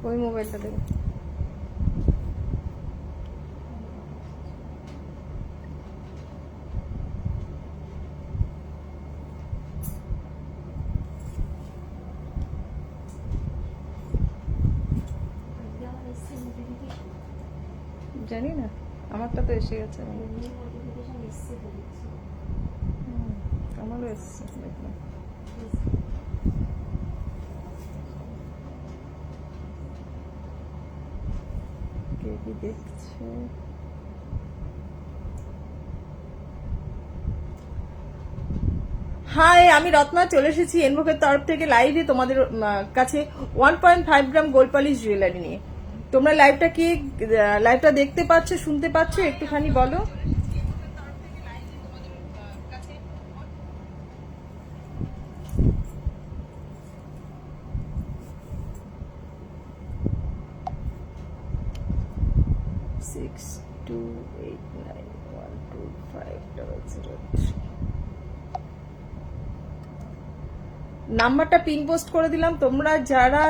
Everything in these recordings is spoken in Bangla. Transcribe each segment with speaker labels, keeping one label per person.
Speaker 1: ওই মোবাইলটা দেবে। জানি না, আমারটা তো এসে গেছে। আমারও এসছে, দেখলাম। কে কি দেখছে? হাই, আমি রত্না চলে এসেছি এনভোকের তরফ থেকে লাইভে তোমাদের কাছে 1.5 গ্রাম গোল্ড পলিশ জুয়েলারি নিয়ে। তোমরা লাইভটা দেখতে পাচ্ছ, শুনতে পাচ্ছ? একটুখানি বলো। নাম্বারটা পিন পোস্ট করে দিলাম। তোমরা যারা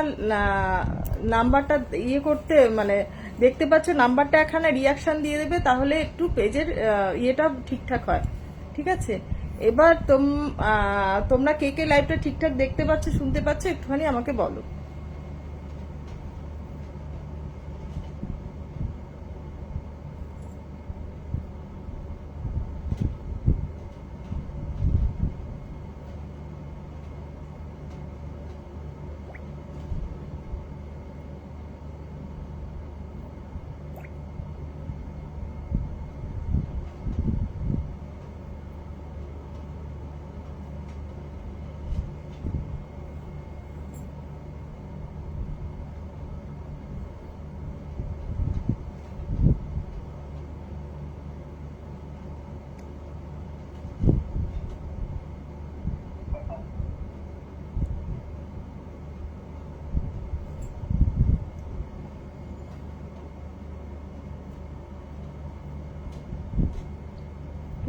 Speaker 1: নাম্বারটা করতে মানে দেখতে পাচ্ছ, নাম্বারটা এখানে রিয়াকশন দিয়ে দেবে, তাহলে একটু পেজের ইয়েটা ঠিকঠাক হয়। ঠিক আছে, এবার তোমরা কে কে লাইভটা ঠিকঠাক দেখতে পাচ্ছ, শুনতে পাচ্ছ, একটুখানি আমাকে বলো।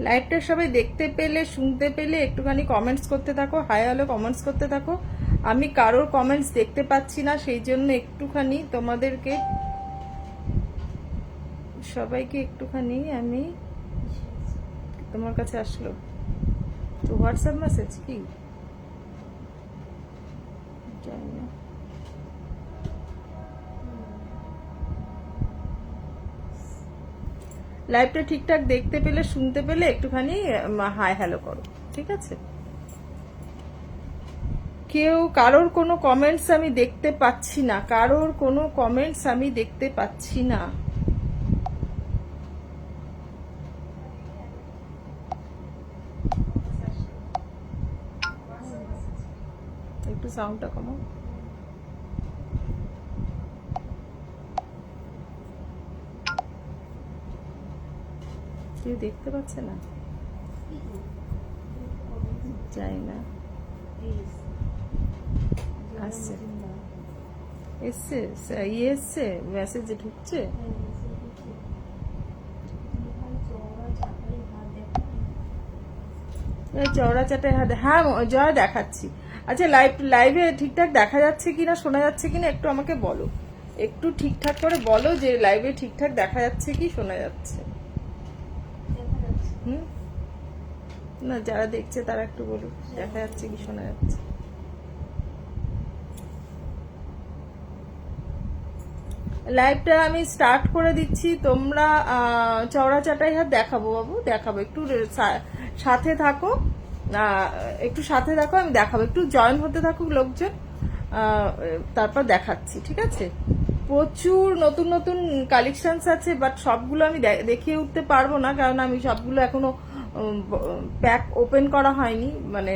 Speaker 1: লাইভটা সবাই দেখতে পেলে, শুনতে পেলে একটুখানি কমেন্টস করতে থাকো, হাই হ্যালো কমেন্টস করতে থাকো। আমি কারোর কমেন্টস দেখতে পাচ্ছি না, সেই জন্য একটুখানি তোমাদেরকে সবাইকে একটুখানি আমি তোমার কাছে আসলো তো হোয়াটসঅ্যাপ মেসেজ কি জানি না। লাইভটা ঠিকঠাক দেখতে পেলে, শুনতে পেলে একটুখানি হাই হ্যালো করো, ঠিক আছে? কারোর কোনো কমেন্টস আমি দেখতে পাচ্ছি না, কারোর কোনো কমেন্টস আমি দেখতে পাচ্ছি না। একটু সাউন্ডটা কমাও। কেউ দেখতে পাচ্ছে না, যাই না। আসছে, এসছে, এসছে মেসেজ ঢুকছে। চওড়া চাটাই হাত, হ্যাঁ জয়া দেখাচ্ছি। আচ্ছা, লাইভে ঠিকঠাক দেখা যাচ্ছে কিনা, শোনা যাচ্ছে কিনা একটু আমাকে বলো, একটু ঠিকঠাক করে বলো যে লাইভে ঠিকঠাক দেখা যাচ্ছে কি শোনা যাচ্ছে। না, যারা দেখছে তারা একটু বলুক দেখা যাচ্ছে কি শোনা যাচ্ছে। লাইভটা আমি স্টার্ট করে দিচ্ছি। তোমরা চওড়া চাটাই হাত দেখাবো বাবু, দেখাবো, একটু সাথে থাকো, একটু সাথে থাকো, আমি দেখাবো, একটু জয়েন হতে থাকুক লোকজন, তারপর দেখাচ্ছি, ঠিক আছে? প্রচুর নতুন নতুন কালেকশনস আছে, বাট সবগুলো আমি দেখিয়ে উঠতে পারবো না, কারণ আমি সবগুলো এখনো প্যাক ওপেন করা হয়নি, মানে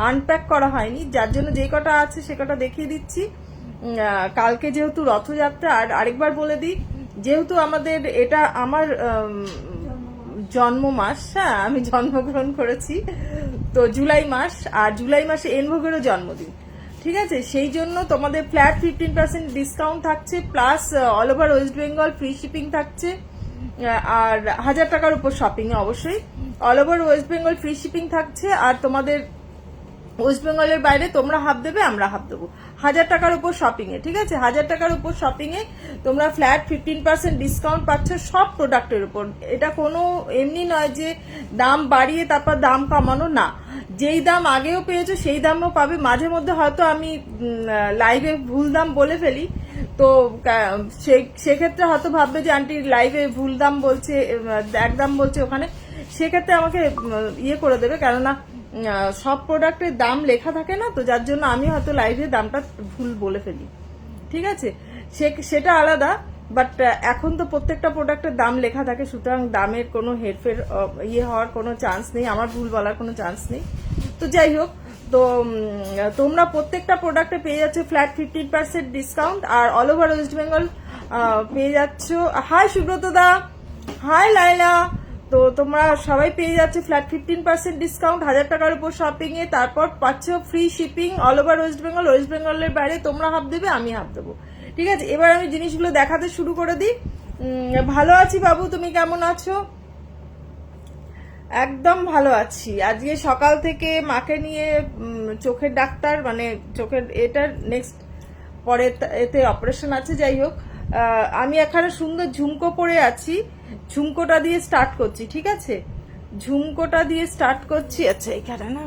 Speaker 1: আনপ্যাক করা হয়নি, যার জন্য যে কটা আছে সে কটা দেখিয়ে দিচ্ছি। কালকে যেহেতু রথযাত্রা, আর আরেকবার বলে দিই, যেহেতু আমাদের এটা আমার জন্ম মাস, হ্যাঁ আমি জন্মগ্রহণ করেছি তো জুলাই মাস, আর জুলাই মাসে এনভোগেরও জন্মদিন, ঠিক আছে? সেই জন্য তোমাদের ফ্ল্যাট 15% ডিসকাউন্ট থাকছে, plus all over West Bengal free shipping থাকছে, আর 1000 টাকার উপর শপিং এ অবশ্যই all over West Bengal free shipping থাকছে। আর তোমাদের ওয়েস্ট বেঙ্গলের বাইরে তোমরা হাফ দেবে, আমরা হাফ দেবো। 1000 টাকার উপর শপিং এ, ঠিক আছে? 1000 টাকার উপর শপিং এ তোমরা ফ্ল্যাট 15% ডিসকাউন্ট পাচ্ছ সব প্রোডাক্টের উপর। এটা কোনো এমনি নয় যে দাম বাড়িয়ে তারপর দাম কমানো, না। যেই দাম আগেও পেয়েছো সেই দামও পাবে। মাঝে মধ্যে হয়তো আমি লাইভে ভুল দাম বলে ফেলি, তো সেক্ষেত্রে হয়তো ভাববে যে আন্টি লাইভে ভুল দাম বলছে, এক দাম বলছে ওখানে, সেক্ষেত্রে আমাকে ইয়ে করে দেবে, কেননা সব প্রোডাক্টের দাম লেখা থাকে না, তো যার জন্য আমি হয়তো লাইভে দামটা ভুল বলে ফেলি, ঠিক আছে? সেটা আলাদা, বাট এখন তো প্রত্যেকটা প্রোডাক্টের দাম লেখা থাকে, সুতরাং দামের কোনো হেরফের ইয়ে হওয়ার কোনো চান্স নেই, আমার ভুল বলার কোনো চান্স নেই। তো যাই হোক, তো তোমরা প্রত্যেকটা প্রোডাক্টে পেয়ে যাচ্ছ ফ্ল্যাট 15% ডিসকাউন্ট, আর অল ওভার ওয়েস্ট বেঙ্গল পেয়ে যাচ্ছ। হাই সুব্রত দা, হাই লাইলা। তো তোমরা সবাই পেয়ে যাচ্ছে ফ্ল্যাট 15% ডিসকাউন্ট 1000 টাকার উপর শপিং এ, তারপর পাচ্ছ free shipping all over West Bengal. West বেঙ্গলের বাইরে তোমরা হাফ দেবে, আমি হাফ দেবো, ঠিক আছে? এবার আমি জিনিসগুলো দেখাতে শুরু করে দিই। ভালো আছি বাবু, তুমি কেমন আছো? একদম ভালো আছি। আজকে সকাল থেকে মাকে নিয়ে চোখের ডাক্তার, মানে চোখের এটার নেক্সট পরে এতে অপারেশন আছে। যাই হোক, আমি এখানে সুন্দর ঝুমকো পরে আছি, ঝুমকোটা দিয়ে স্টার্ট করছি, ঠিক আছে? ঝুমকোটা দিয়ে স্টার্ট করছি। আচ্ছা, এখানে না,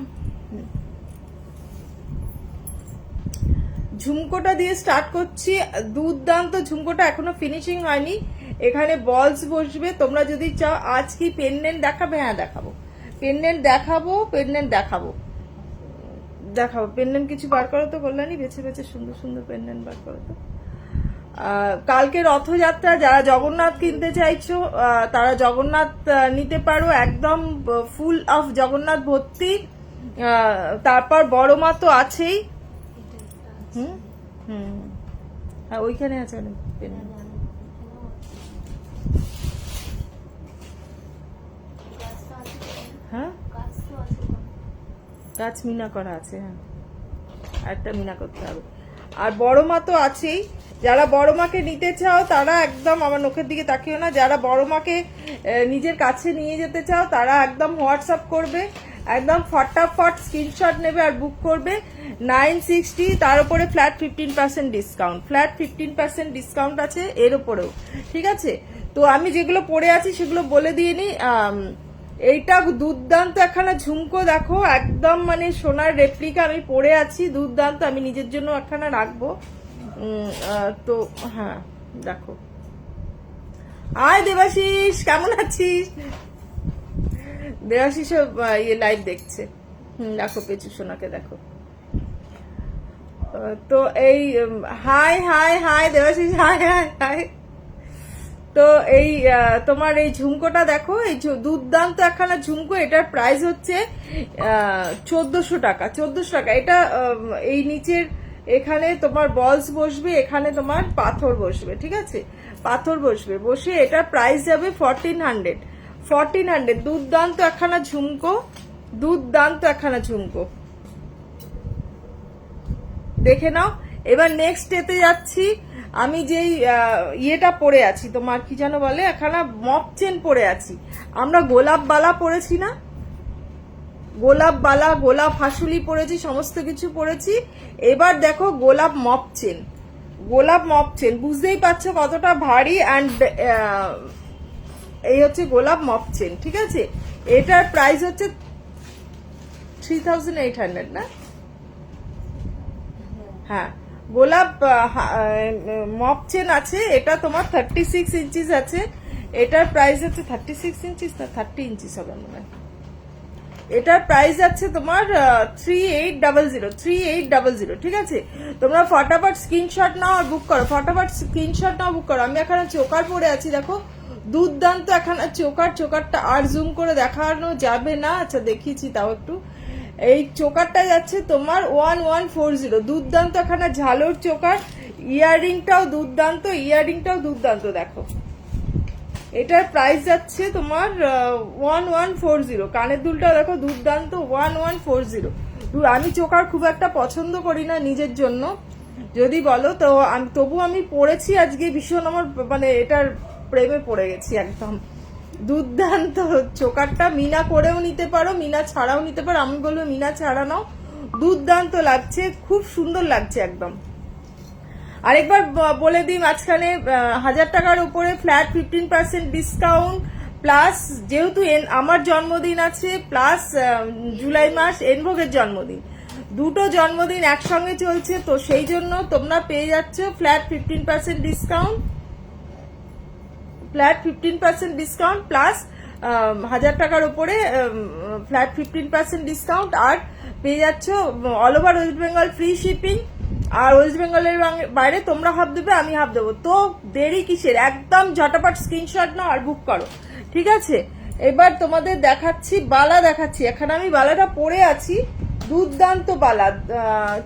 Speaker 1: ঝুমকোটা দিয়ে স্টার্ট করছি। দুর্দান্ত ঝুমকোটা, এখনো ফিনিশিং হয়নি। এখানে বলস বসবে। তোমরা যদি চাও আজ কি পেন্ডেন্ট দেখাবে, হ্যাঁ দেখাবো, পেন্ডেন্ট দেখাবো, পেন্ডেন্ট দেখাবো, দেখাবো। পেন্ডেন্ট কিছু বার করো তো কল্যাণী, বেছে বেছে সুন্দর সুন্দর পেন্ডেন্ট বার করো তো। কালকে রথযাত্রা, যারা জগন্নাথ কিনতে চাইছো তারা জগন্নাথ নিতে পারো, একদম ফুল অফ জগন্নাথ ভর্তি। তারপর বড় মা তো আছেই। হুম হুম, হ্যাঁ ওইখানে আছে অনেক পেন্ডেন্ট। হ্যাঁ, গাছ মিনা করা আছে, হ্যাঁ একটা মিনা করতে হবে। আর বড় মা তো আছেই। যারা বড় মাকে নিতে চাও তারা একদম, আমার নখের দিকে তাকিও না, যারা বড় মাকে নিজের কাছে নিয়ে যেতে চাও তারা একদম হোয়াটসঅ্যাপ করবে, একদম ফটাফট স্ক্রিনশট নেবে আর বুক করবে। 960, তার উপরে ফ্ল্যাট 15% ডিসকাউন্ট, ফ্ল্যাট 15% ডিসকাউন্ট আছে এর উপরেও, ঠিক আছে? তো আমি যেগুলো পরে আছি সেগুলো বলে দিয়ে নি। এইটা দুর্দান্ত একখানা ঝুমকো, দেখো একদম মানে সোনার রেপ্লিকা আমি পরে আছি, দুর্দান্ত। আমি নিজের জন্য একখানা রাখবো। তো হ্যাঁ দেখো। আয় দেবাশিস, কেমন আছিস? দেবাশিস ইয়ে লাইভ দেখছে। দেখো পেঁচু সোনাকে দেখো। তো এই high high high Debashis, high high high. তো এই তোমার এই ঝুমকোটা দেখো, এই দুর্দান্ত একখানা ঝুমকো। এটার প্রাইস হচ্ছে 1400 টাকা, 1400 টাকা। এটা এই নিচের এখানে তোমার বলস বসবে, এখানে তোমার পাথর বসবে, ঠিক আছে? পাথর বসবে, বসে এটার প্রাইস যাবে 1400, 1400। দুর্দান্ত একখানা ঝুমকো, দুর্দান্ত একখানা ঝুমকো, দেখে নাও। এবার নেক্সট এতে যাচ্ছি। আমি যেই ইয়েটা পরে আছি, তোমার কি যেন বলে, একখানা মপ চেন পরে আছি। আমরা গোলাপ বালা পরেছি না, গোলাপ বালা, গোলাপ হাসুলি পরেছি, সমস্ত কিছু পরেছি। এবার দেখো গোলাপ মপ চেন, গোলাপ মপ চেন, বুঝতেই পারছো কতটা ভারী। অ্যান্ড এই হচ্ছে গোলাপ মপ চেন, ঠিক আছে? এটার প্রাইস হচ্ছে 3800 না? হ্যাঁ, গোলাপ মপ চেন আছে। এটা তোমার 36 ইঞ্চিস আছে। এটার প্রাইস আছে 36 ইঞ্চিস না 30 ইঞ্চিস হবে মনে হয়। এটার প্রাইস আছে তোমার 3800, 3800, ঠিক আছে? তোমরা ফটাফট স্ক্রিনশট নাও আর বুক করো, ফটাফট স্ক্রিনশট নাও, বুক করো। আমি এখানে চোকার পরে আছি, দেখো দুর্দান্ত এখানে চোকার। চোকারটা আর জুম করে দেখানো যাবে না, আচ্ছা দেখিয়েছি তাও একটু। এই চোকারটা যাচ্ছে তোমার 1140, দুর্দান্ত এখানে ঝালোর চোকার। ইয়াররিংটাও দুর্দান্ত, ইয়াররিংটাও দুর্দান্ত, দেখো এটার প্রাইস যাচ্ছে তোমার 1140। কানের দুলটা দেখো দুর্দান্ত, 1140। আমি চোকার খুব একটা পছন্দ করি না নিজের জন্য, যদি বলো তো। তবু আমি পরেছি আজকে, ভীষণ আমার মানে এটার প্রেমে পড়ে গেছি একদম। দুর্দান্ত চোকারটা, মিনা করেও নিতে পারো, মিনা ছাড়াও নিতে পারো। আমি বলবো মিনা ছাড়া নাও, দুর্দান্ত লাগছে, খুব সুন্দর লাগছে একদম। আরেকবার বলে দিই, মাঝখানে 1000 টাকার উপরে ফ্ল্যাট 15% ডিসকাউন্ট, প্লাস যেহেতু আমার জন্মদিন আছে, প্লাস জুলাই মাস এনভোগের জন্মদিন, দুটো জন্মদিন একসঙ্গে চলছে, তো সেই জন্য তোমরা পেয়ে যাচ্ছ ফ্ল্যাট 15% ডিসকাউন্ট, প্লাস 1000 টাকার উপরে ফ্ল্যাট 15% ডিসকাউন্ট, আর পেয়ে যাচ্ছ all over West Bengal free shipping. আর ওয়েস্ট বেঙ্গলের বাইরে তোমরা হাফ দেবে, আমি হাফ দেবো। তো দেরি কিসের, একদম ঝটাপট স্ক্রিনশট নাও আর বুক করো, ঠিক আছে? এবার তোমাদের দেখাচ্ছি, বালা দেখাচ্ছি। এখানে আমি বালাটা পরে আছি, দুর্দান্ত বালা,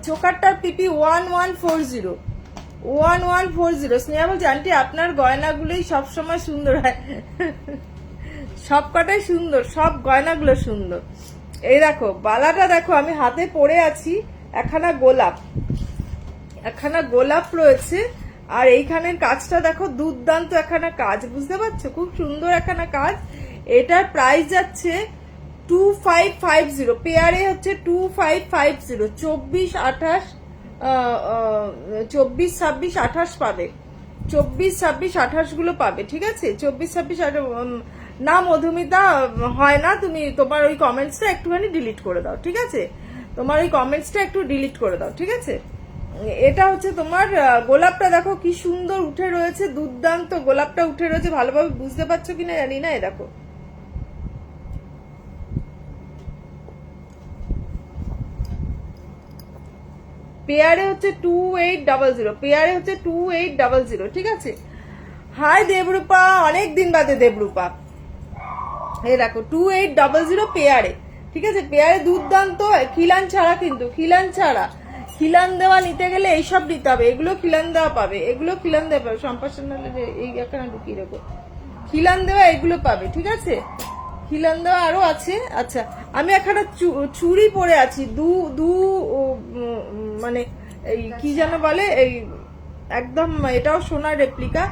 Speaker 1: চোকারটার পিপি 1140। স্নেহা বলছে আন্টি আপনার গয়নাগুলোই সবসময় সুন্দর হয়। সব কটাই সুন্দর, সব গয়নাগুলো সুন্দর। এই দেখো বালাটা দেখো, আমি হাতে পরে আছি, একখানা গোলাপ রয়েছে, আর এইখানের কাজটা দেখো, দুর্দান্ত একখানা কাজ, বুঝতে পারছো? খুব সুন্দর একখানা কাজ। এটার প্রাইস যাচ্ছে 2550, পেয়ারে হচ্ছে 2550, 24, 26, 28 পাবে, 24, 26, 28 গুলো পাবে, ঠিক আছে? 24, 26, 28 না মধুমিতা হয় না, তুমি তোমার ওই কমেন্টসটা একটুখানি ডিলিট করে দাও, ঠিক আছে? তোমার ওই কমেন্টসটা একটু ডিলিট করে দাও, ঠিক আছে? এটা হচ্ছে তোমার গোলাপটা দেখো কি সুন্দর উঠে রয়েছে, দুর্দান্ত গোলাপটা উঠে রয়েছে, ভালোভাবে বুঝতে পারছো কিনা জানি না। দেখো পেয়ারে হচ্ছে 2800, পেয়ারে হচ্ছে 2800, ঠিক আছে? হাই দেবরূপা, অনেক দিন বাদে দেবরূপা। এই দেখো 2800 পেয়ারে, ঠিক আছে? পেয়ারে দুর্দান্ত, খিলান ছাড়া, কিন্তু খিলান ছাড়া, খিলান দেওয়া নিতে গেলে এইসব নিতে হবে, এগুলো খিলান দেওয়া পাবে, এগুলো খিলান দেওয়া পাবে, সম্পাশনালে এই এখানে ঢুকিয়ে রাখো, খিলান দেওয়া এগুলো পাবে, ঠিক আছে? খিলান দেওয়া আরো আছে। আচ্ছা, আমি এখানে চুড়ি পরে আছি, মানে এই কি যেন বলে, এই একদম এটাও সোনার রেপ্লিকা।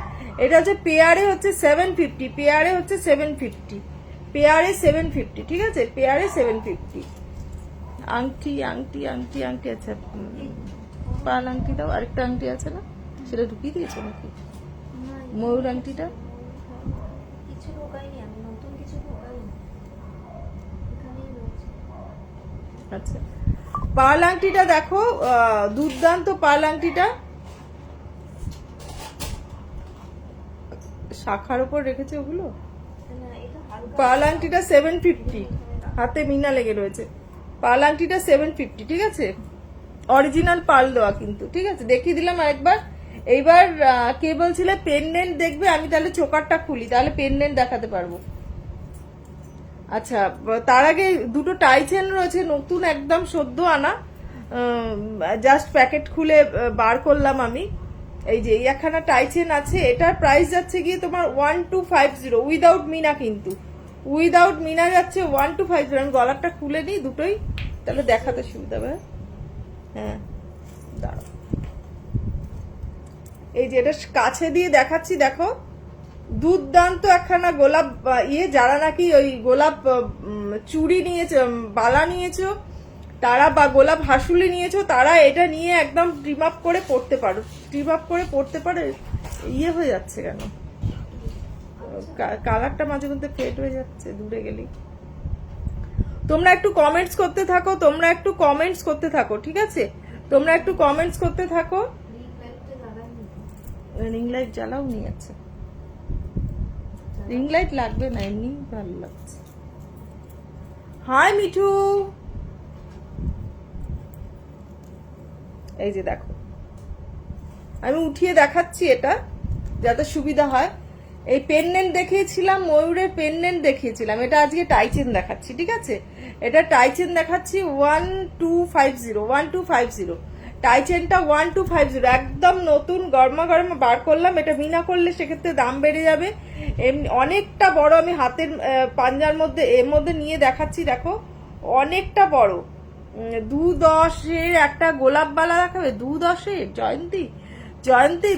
Speaker 1: এটা হচ্ছে পেয়ারে হচ্ছে 750, পেয়ারে হচ্ছে 750, পেয়ারে 750, ঠিক আছে? পেয়ারে 750। আংটি আছে, পাল আংটি দাও, আরেকটা আংটি আছে না, সেটা ঢুকিয়ে দিয়েছো নাকি? ময়ূর আংটিটা আচ্ছা, পাল আংটিটা দেখো, দুর্দান্ত পাল আংটিটা, শাখার উপর রেখেছে ওগুলো। পাল আংটিটা 750, হাতে মিনা লেগে রয়েছে। পাল আংটিটা 750, ঠিক আছে? অরিজিনাল পাল দেওয়া কিন্তু, ঠিক আছে? দেখিয়ে দিলাম আরেকবার। এইবার কে বলছিলে পেন্ডেন্ট দেখবে, আমি তাহলে চোকারটা খুলি, তাহলে পেন্ডেন্ট দেখাতে পারবো। আচ্ছা, তার আগে দুটো টাই চেন রয়েছে, নতুন একদম সদ্য আনা, জাস্ট প্যাকেট খুলে বার করলাম আমি। এই যে এই একখানা টাই চেন আছে, এটার প্রাইস যাচ্ছে গিয়ে তোমার 1250, উইদাউট মিনা, কিন্তু উইদাউট মিনা যাচ্ছে 1250। আমি গলারটা খুলে নিই দুটোই, তাহলে দেখাতে সুবিধা হবে। হ্যাঁ দাঁড়াও, এই যে এটা কাছে দিয়ে দেখাচ্ছি, দেখো দুর্দান্ত একখানা গোলাপ যারা নাকি ওই গোলাপ চুড়ি নিয়েছো, বালা নিয়েছো তারা, বা গোলাপ হাসুলি নিয়েছো তারা, এটা নিয়ে একদম ট্রিম আপ করে পড়তে পারো, ট্রিম আপ করে পড়তে পারো। হয়ে যাচ্ছে কেন, কালারটা মাঝে মধ্যে ফেড হয়ে যাচ্ছে দূরে গেলেই। তোমরা একটু কমেন্টস করতে থাকো, তোমরা একটু কমেন্টস করতে থাকো, ঠিক আছে? তোমরা একটু কমেন্টস করতে থাকো। রিং লাইট জ্বালাও নি, আচ্ছা রিং লাইট লাগবে না, এমনি ভালো লাগছে। হাই মিঠু, এই যে দেখো আমি উঠিয়ে দেখাচ্ছি এটা যাতে সুবিধা হয়। এই পেন্ডেন্ট দেখিয়েছিলাম, ময়ূরের পেন্ডেন্ট দেখিয়েছিলাম, এটা আজকে টাইচেন দেখাচ্ছি, ঠিক আছে? এটা টাইচেন দেখাচ্ছি 1250, টাইচেনটা 1250, একদম নতুন গরমা গরমা বার করলাম। এটা মিনা করলে সেক্ষেত্রে দাম বেড়ে যাবে, এমনি অনেকটা বড়। আমি হাতের পাঞ্জার মধ্যে এর মধ্যে নিয়ে দেখাচ্ছি, দেখো অনেকটা বড়। 210-এর একটা গোলাপ বালা দেখাবে, 210-এর জয়ন্তী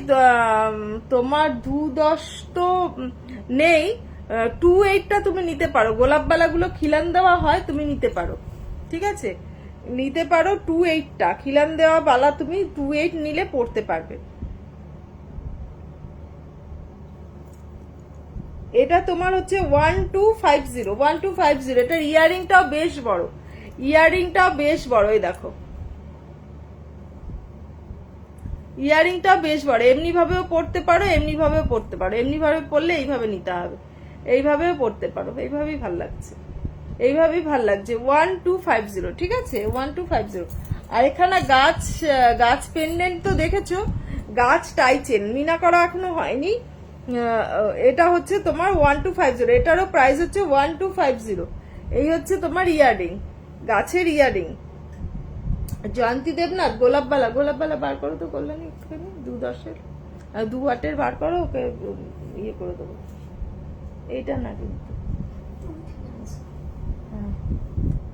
Speaker 1: তোমার 210 তো নেই, 28টা তুমি নিতে পারো, গোলাপ বালাগুলো খিলান দেওয়া হয়, তুমি নিতে পারো, ঠিক আছে? নিতে পারো 2.8টা খিলান দেওয়া বালা, তুমি 2.8 নিলে পড়তে পারবে। এটা তোমার হচ্ছে 1250 এটার ইয়ারিংটাও বেশ বড়, ইয়ারিংটাও বেশ বড়। এই দেখো ইয়ারিংটাও বেশ বড়, এমনি ভাবেও পড়তে পারো, এমনি ভাবেও পড়তে পারো। এমনি ভাবে পড়লে এইভাবে নিতে হবে, এইভাবেও পড়তে পারো। এইভাবেই ভাল লাগছে, এইভাবেই ভাল লাগছে। 1250, ঠিক আছে 1250। আর এখানে গাছ পেন্ডেন্ট তো দেখেছো, গাছ টাইচেন মিনা করা এখনো হয়নি। এটা হচ্ছে তোমার 1250, এটারও প্রাইস হচ্ছে 1250। এই হচ্ছে তোমার ইয়ারিং, গাছের ইয়ারিং। জয়ন্তী দেবনাথ গোলাপবালা বার করো তো কল্যাণী একটুখানি, 2.10 আর 2 বার করো, ওকে ইয়ে করে দেবো। এইটা না কিন্তু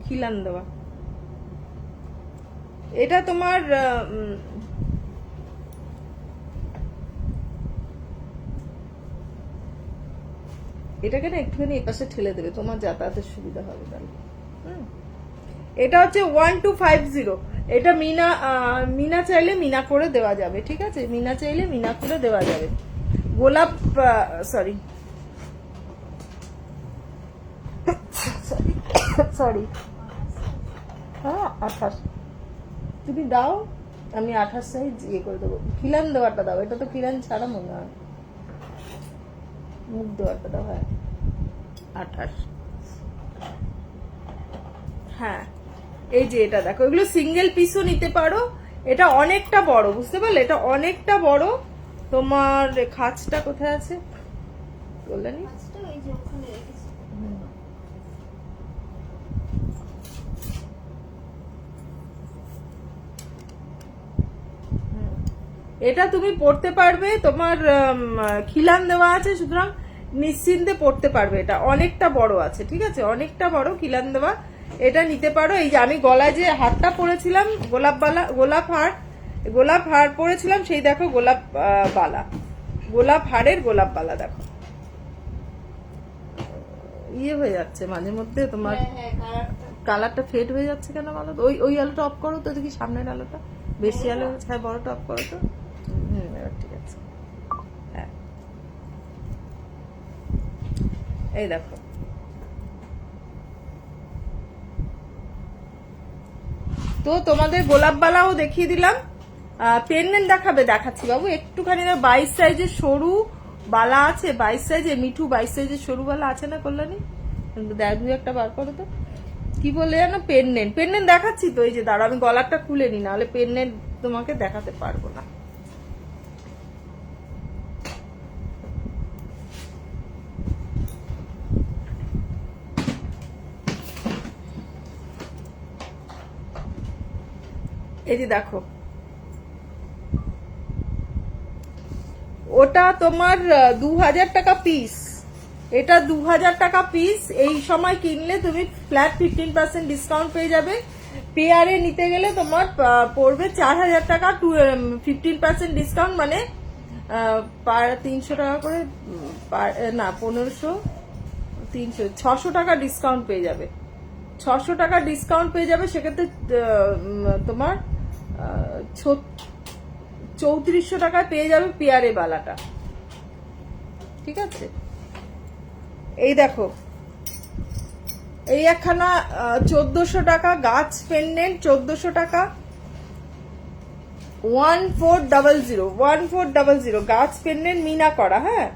Speaker 1: খিলান দেওয়া, এটা তোমার এটাকে না একটুখানি এপাশে ঠেলে দেবে, তোমার যাতায়াতের সুবিধা হবে তাহলে। এটা হচ্ছে 1250। এটা মিনা চাইলে মিনা করে দেওয়া যাবে, ঠিক আছে, মিনা চাইলে মিনা করে দেওয়া যাবে। গোলাপ সরি হ্যাঁ 28 তুমি দাও, আমি 28 সাইজ ইয়ে করে দেবো। খিলান দেওয়াটা দাও, এটা তো খিলান ছাড়া মনে হয়, মুখ দেওয়াটা দাও। হ্যাঁ 28। হ্যাঁ এই যে এটা দেখো, এগুলো সিঙ্গেল পিসও নিতে পারো। এটা অনেকটা বড়, বুঝতে পারলে, এটা অনেকটা বড়। তোমার খাঁচটা কোথায় আছে কল্যাণী? এটা তুমি পড়তে পারবে, তোমার খিলান দেওয়া আছে, সুতরাং নিশ্চিন্তে পড়তে পারবে। এটা অনেকটা বড় আছে, ঠিক আছে, অনেকটা বড় খিলান দেওয়া। এটা নিতে পারো। এই যে আমি গলায় যে হারটা পরেছিলাম, গোলাপ হার পরেছিলাম, সেই দেখো গোলাপ হারের গোলাপ বালা দেখো, ইয়ে হয়ে যাচ্ছে মাঝে মধ্যে তোমার কালারটা ফেড হয়ে যাচ্ছে কেন বলো তো? ওই আলোটা অফ করো তো দেখি, সামনের আলোটা বেশি আলো, হ্যাঁ বড়টা অফ করো তো। এবার ঠিক আছে। হ্যাঁ এই দেখো, তো তোমাদের গোলাপ বালাও দেখিয়ে দিলাম। পেন্ডেন্ট দেখাচ্ছি বাবু একটুখানি। 22 সাইজের সরু বালা আছে, 22 সাইজের মিঠু 22 সাইজের সরু বালা আছে না কল্যাণী? দু একটা বার করো তো, কি বলে জানো, পেন্ডেন্ট দেখাচ্ছি তো। এই যে দাঁড়া, আমি গলারটা খুলে নি, নাহলে পেন্ডেন্ট তোমাকে দেখাতে পারবো না। এই যে দেখো, ওটা তোমার 2000 টাকা পিস, এটা 2000 টাকা পিস। এই সময় কিনলে তুমি ফ্ল্যাট 15% ডিসকাউন্ট পেয়ে যাবে। পেয়ারে নিতে গেলে তোমার পড়বে 4000 টাকা, 15% ডিসকাউন্ট, মানে 300 টাকা করে, না 1500, 300, 600 টাকা ডিসকাউন্ট পেয়ে যাবে। 600 টাকা ডিসকাউন্ট পেয়ে যাবে, সেক্ষেত্রে তোমার 3400 টাকায় পেয়ে যাবে পেয়ারে বালাটা, ঠিক আছে। এই দেখো, এই একখানা 1400 টাকা গাছ পেন্ডেন্ট, 1400 টাকা, 1400 গাছ পেন্ডেন্ট মিনা করা, হ্যাঁ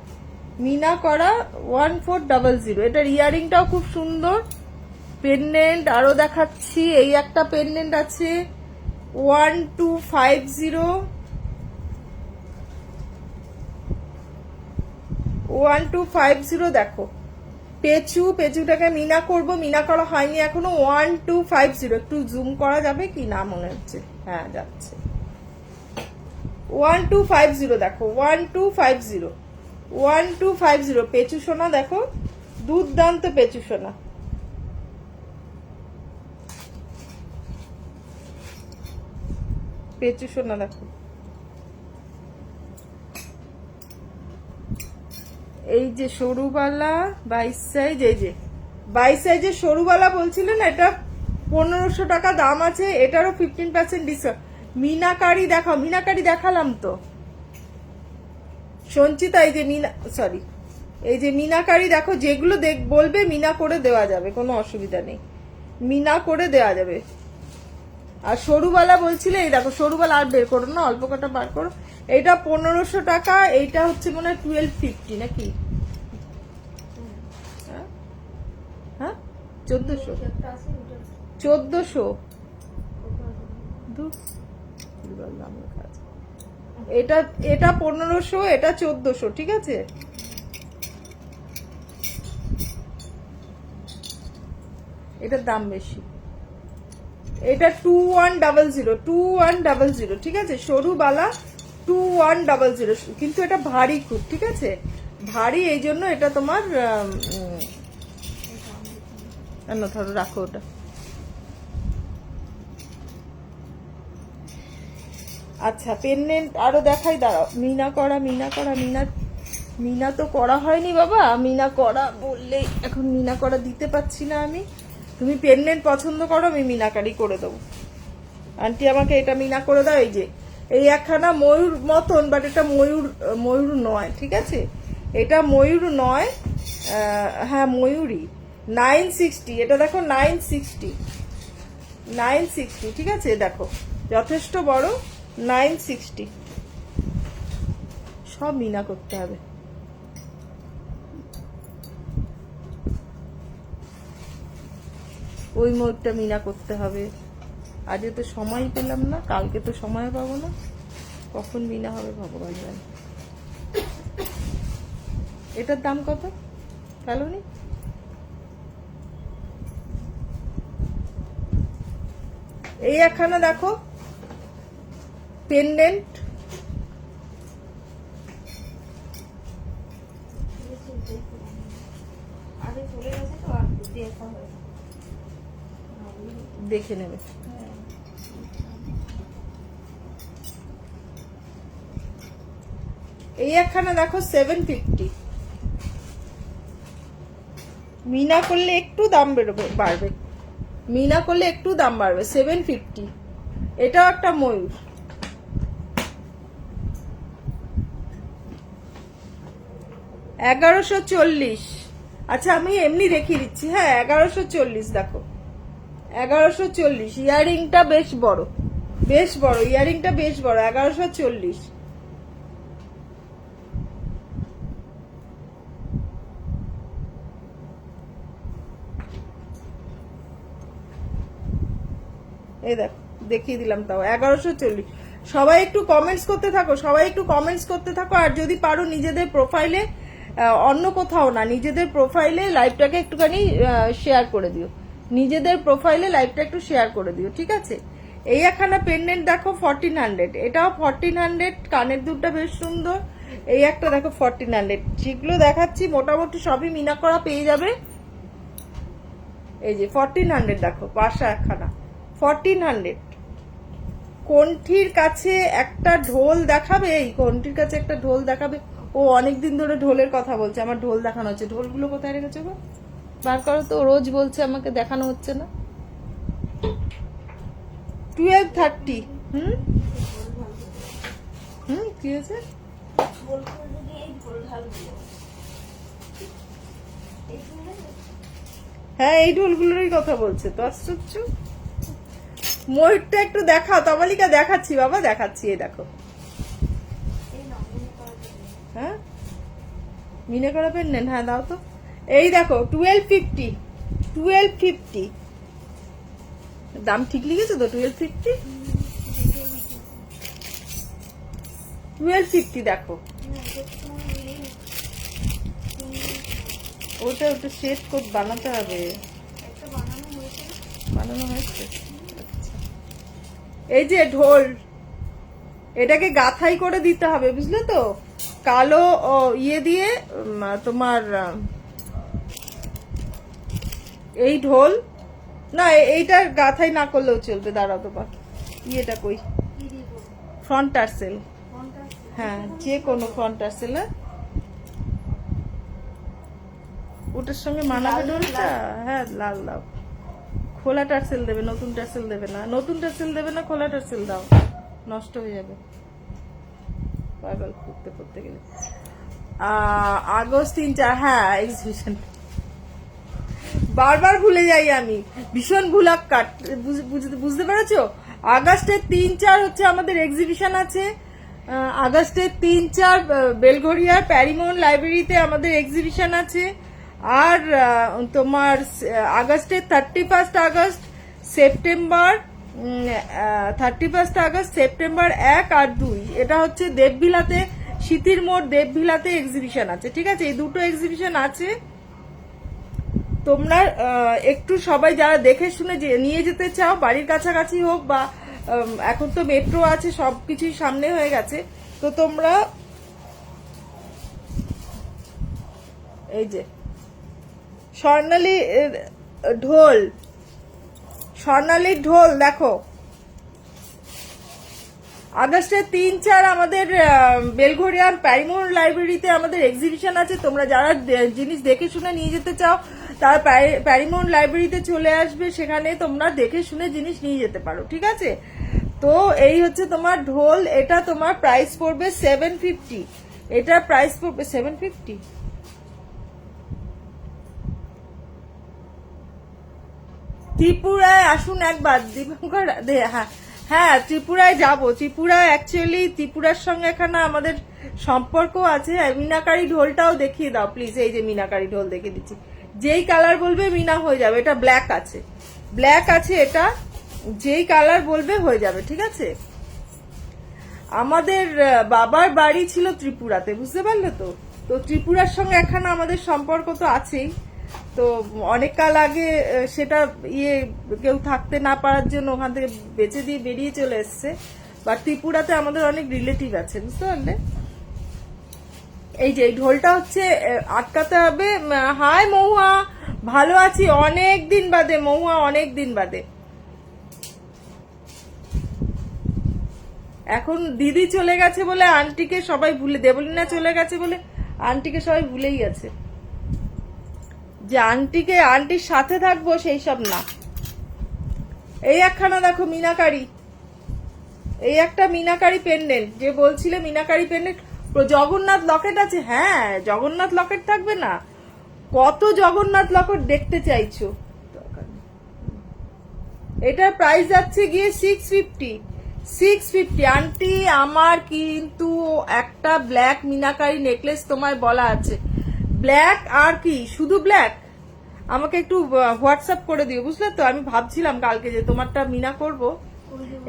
Speaker 1: মিনা করা 1400। এটার ইয়ারিংটাও খুব সুন্দর। পেন্ডেন্ট আরো দেখাচ্ছি, এই একটা পেন্ডেন্ট আছে 1250 দেখো। পেঁচুটাকে মিনা করব, মিনা করা হয়নি এখনো। 1250, একটু জুম করা যাবে কি না, মনে হচ্ছে হ্যাঁ যাচ্ছে। 1250 দেখো, 1250 পেঁচু সোনা দেখো, দুর্দান্ত পেঁচু সোনা। পেঁচু সোনা দেখো, এই যে সরুবালা 22 সাইজ, এই যে 22 সাইজের সরুবালা বলছিলেন, এটা 1500 টাকা দাম আছে, এটারও 15% ডিসকাউন্ট। মিনাকারি দেখাও, মিনাকারি দেখালাম তো সঞ্চিতা, এই যে সরি, এই যে মিনাকারি দেখো, যেগুলো বলবে মিনা করে দেওয়া যাবে, কোনো অসুবিধা নেই, মিনা করে দেওয়া যাবে। আর সরুবালা বলছিলে, এই দেখো সরুবালা, আর বের করো না, অল্প কটা বার করো। এটা 1500 টাকা, এইটা হচ্ছে মনে হয় 1250 নাকি, হ্যাঁ 1400 এটা 1500, এটা 1400, ঠিক আছে। এটার দাম বেশি, এটা 2100, ঠিক আছে, সরু বালা 2100, কিন্তু এটা ভারী খুব, ঠিক আছে, ভারী, এই জন্য এটা তোমার ধরো রাখো ওটা। আচ্ছা পেন্ডেন্ট আরো দেখাই, দাঁড়াও। মিনা তো করা হয়নি বাবা, মিনা করা বললে এখন মিনা করা দিতে পারছি না আমি। তুমি পেন্ডেন্ট পছন্দ করো, আমি মিনাকারি করে দেবো। আন্টি আমাকে এটা মিনা করে দাও। এই যে এই একখানা ময়ূর মতন, বাট এটা ময়ূর নয়, ঠিক আছে, এটা ময়ূর নয়, হ্যাঁ ময়ূরই। 960, এটা দেখো 960, ঠিক আছে, দেখো যথেষ্ট বড়, 960। সব মিনা করতে হবে। ওই ময়ূরটা মিনা করতে হবে। আজকে তো সময় পেলাম না, কালকে তো সময় পাবো না, কখন মিনা হবে ভগবান জানে। এটার দাম কত কালুনি? এই একখানা দেখো পেন্ডেন্ট, দেখে নেবে। এই একখানা দেখো 750, মিনা করলে একটু দাম বাড়বে, মিনা করলে একটু দাম বাড়বে, 750। এটাও একটা ময়ূর, $1140। আচ্ছা আমি এমনি দেখিয়ে দিচ্ছি, হ্যাঁ 1140, দেখো 1140। ইয়ারিংটা বেশ বড়, ইয়ারিংটা বেশ বড়, 1140। এই দেখো দেখিয়ে দিলাম, তাও 1140। সবাই একটু কমেন্টস করতে থাকো, আর যদি পারো নিজেদের প্রোফাইলে, অন্য কোথাও না, নিজেদের প্রোফাইলে লাইভটাকে একটুখানি শেয়ার করে দিও, নিজেদের প্রোফাইলে লাইভটা একটু শেয়ার করে দিও, ঠিক আছে। এই একখানা পেন্ডেন্ট দেখো 1400, এটাও 1400, কানের দুলটা বেশ সুন্দর। এই একটা দেখো 1400, যেগুলো দেখাচ্ছি মোটামুটি সবই মিনা করা পেয়ে যাবে। এই যে 1400, দেখো পাশা একখানা 1400। কণ্ঠির কাছে একটা ঢোল দেখাবে, এই কণ্ঠির কাছে একটা ঢোল দেখাবে। ও অনেকদিন ধরে ঢোলের কথা বলছে, আমার ঢোল দেখানো হচ্ছে। ঢোলগুলো কোথায় রেখেছো গো? বার করো তো, রোজ বলছে আমাকে দেখানো হচ্ছে না। 1230। কি হয়েছে? হ্যাঁ এই ঢোলগুলোরই কথা বলছে তো, আশ্চর্য। ময়ূরটা একটু দেখাও তমালিকা। দেখাচ্ছি বাবা, দেখাচ্ছি, এই দেখো। হ্যাঁ মিনে করা পেন্ডেন্ট, হ্যাঁ দাও তো। এই দেখো 1250, দাম ঠিক লিখেছো তো? 1250, দেখো। ওটা সেট কোড বানাতে হবে, বানানো হয়েছে। এই যে ঢোল, এটাকে গাথাই করে দিতে হবে, বুঝলে তো? কালো ইয়ে দিয়ে তোমার এই ঢোল না, এইটা গাথাই না করলেও চলবে। দাঁড়াও তোমার ইয়েটা কই, ফ্রন্ট টার্সেল, হ্যাঁ যে কোনো ফ্রন্ট টার্সেল, ওটার সঙ্গে মানাবে ঢোলটা। হ্যাঁ লাল লাল, খোলা টার্সেল দেবে, নতুন টার্সেল দেবে না। নতুন টার্সেল দেবে না, খোলা টার্সেল দাও, নষ্ট হয়ে যাবে পাগল করতে করতে গেলে। আগস্ট 3-4, হ্যাঁ এক্সিবিশন, বারবার ভুলে যাই আমি, ভীষণ ভুলাক্কার, বুঝতে পেরেছো? আগস্টের 3-4 হচ্ছে আমাদের এক্সিবিশন আছে। আগস্টের 3-4 বেলঘড়িয়ার প্যারিমোহন লাইব্রেরিতে আমাদের এক্সিবিশন আছে। আর তোমার আগস্টের 31 আগস্ট, সেপ্টেম্বর 31 আগস্ট, সেপ্টেম্বর 1 আর 2 এটা হচ্ছে দেবভিলাতে, স্মৃতির মোড় দেবভিলাতে এক্সিবিশন আছে। ঠিক আছে, এই দুটো এক্সিবিশন আছে। তোমরা একটু সবাই যারা দেখে শুনে নিয়ে যেতে চাও, বাড়ির কাছাকাছি হোক বা এখন তো মেট্রো আছে, সবকিছুই সামনে হয়ে গেছে, তো তোমরা এই যে স্বর্ণালী ঢোল, স্বর্ণালীর ঢোল দেখো, আগস্টের 3-4 আমাদের বেলঘড়িয়ার প্যারিমোহন লাইব্রেরিতে আমাদের এক্সিবিশন আছে। তোমরা যারা জিনিস দেখে শুনে নিয়ে যেতে চাও তারা প্যারিমোহন লাইব্রেরিতে চলে আসবে, সেখানে তোমরা দেখে শুনে জিনিস নিয়ে যেতে পারো। ঠিক আছে, তো এই হচ্ছে তোমার ঢোল, এটা তোমার প্রাইস পড়বে 750, এটার প্রাইস পড়বে 750। ত্রিপুরায় আসুন একবার দীপঙ্কর, হ্যাঁ হ্যাঁ ত্রিপুরায় যাব। ত্রিপুরা অ্যাকচুয়ালি ত্রিপুরার সঙ্গে এখানে আমাদের সম্পর্ক আছে। মিনাকারি ঢোলটাও দেখিয়ে দাও প্লিজ। এই যে মিনাকারি ঢোল দেখিয়ে দিচ্ছি, যেই কালার বলবে মিনা হয়ে যাবে। এটা ব্ল্যাক আছে, ব্ল্যাক আছে, এটা যেই কালার বলবে হয়ে যাবে। ঠিক আছে, আমাদের বাবার বাড়ি ছিল ত্রিপুরাতে, বুঝতে পারলে তো? তো ত্রিপুরার সঙ্গে এখানে আমাদের সম্পর্ক তো আছেই। তো অনেক কাল আগে সেটা কেউ থাকতে না পারার জন্য ওখান থেকে বেঁচে দিয়ে বেরিয়ে চলে এসছে। বা ত্রিপুরাতে আমাদের অনেক রিলেটিভ আছে, বুঝতে পারলে? এই যে এই ঢোলটা হচ্ছে আটকাতে হবে। হাই মহুয়া, ভালো আছি, অনেক দিন বাদে মহুয়া, অনেক দিন বাদে। এখন দিদি চলে গেছে বলে আন্টিকে সবাই ভুলে, দেবলীনা চলে গেছে বলে আন্টিকে সবাই ভুলেই গেছে। যে আন্টির সাথে থাকবো সেই সব না। এই একখানা দেখো মিনাকারি, এই একটা মিনাকারি পেন্ডেন্ট, যে বলছিলে মিনাকারি পেন্ডেন্ট। জগন্নাথ লকেট আছে, হ্যাঁ জগন্নাথ লকেট থাকবে না? কত জগন্নাথ লকেট দেখতে চাইছো? এটার প্রাইস যাচ্ছে গিয়ে 650। আন্টি আমার কিন্তু একটা ব্ল্যাক মিনাকারি নেকলেস তোমায় বলা আছে। ব্ল্যাক আর কি, শুধু ব্ল্যাক? আমাকে একটু হোয়াটসঅ্যাপ করে দিও, বুঝলে তো? আমি ভাবছিলাম কালকে যে তোমারটা মিনা করব।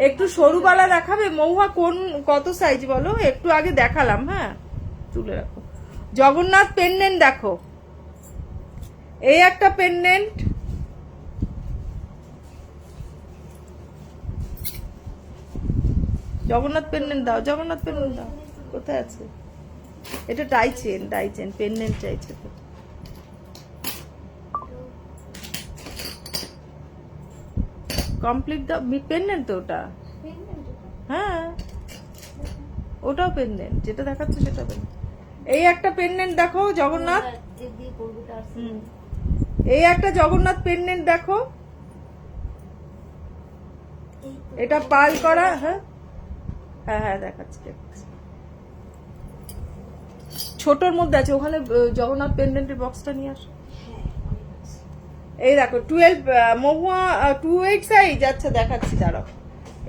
Speaker 1: একটু সরুবালা দেখাবে মহুয়া? কত সাইজ বলো? একটু আগে দেখালাম, হ্যাঁ তুলে রাখো। জগন্নাথ পেন্ডেন্ট দেখো, এই একটা পেন্ডেন্ট, জগন্নাথ পেন্ডেন্ট দাও, জগন্নাথ পেন্ডেন্ট দাও, কোথায় আছে? এটা টাই চেন পেন্ডেন্ট চাইছে তো। কমপ্লিট দাও, পেন্ডেন্ট তো ওটা, হ্যাঁ ওটাও পেন্ডেন্ট, যেটা দেখাচ্ছে সেটা পেন্ডেন্ট। এই একটা পেন্ডেন্ট দেখো জগন্নাথ, এই একটা জগন্নাথ পেন্ডেন্ট দেখো, এটা পাল করা, হ্যাঁ হ্যাঁ হ্যাঁ দেখাচ্ছি। ছোটর মধ্যে আছে, ওখানে জগন্নাথ পেন্ডেন্টের বক্সটা নিয়ে আসো। এই দেখো 12 মহুয়া 28 সাইজ। আচ্ছা দেখাচ্ছি, দাঁড়াও।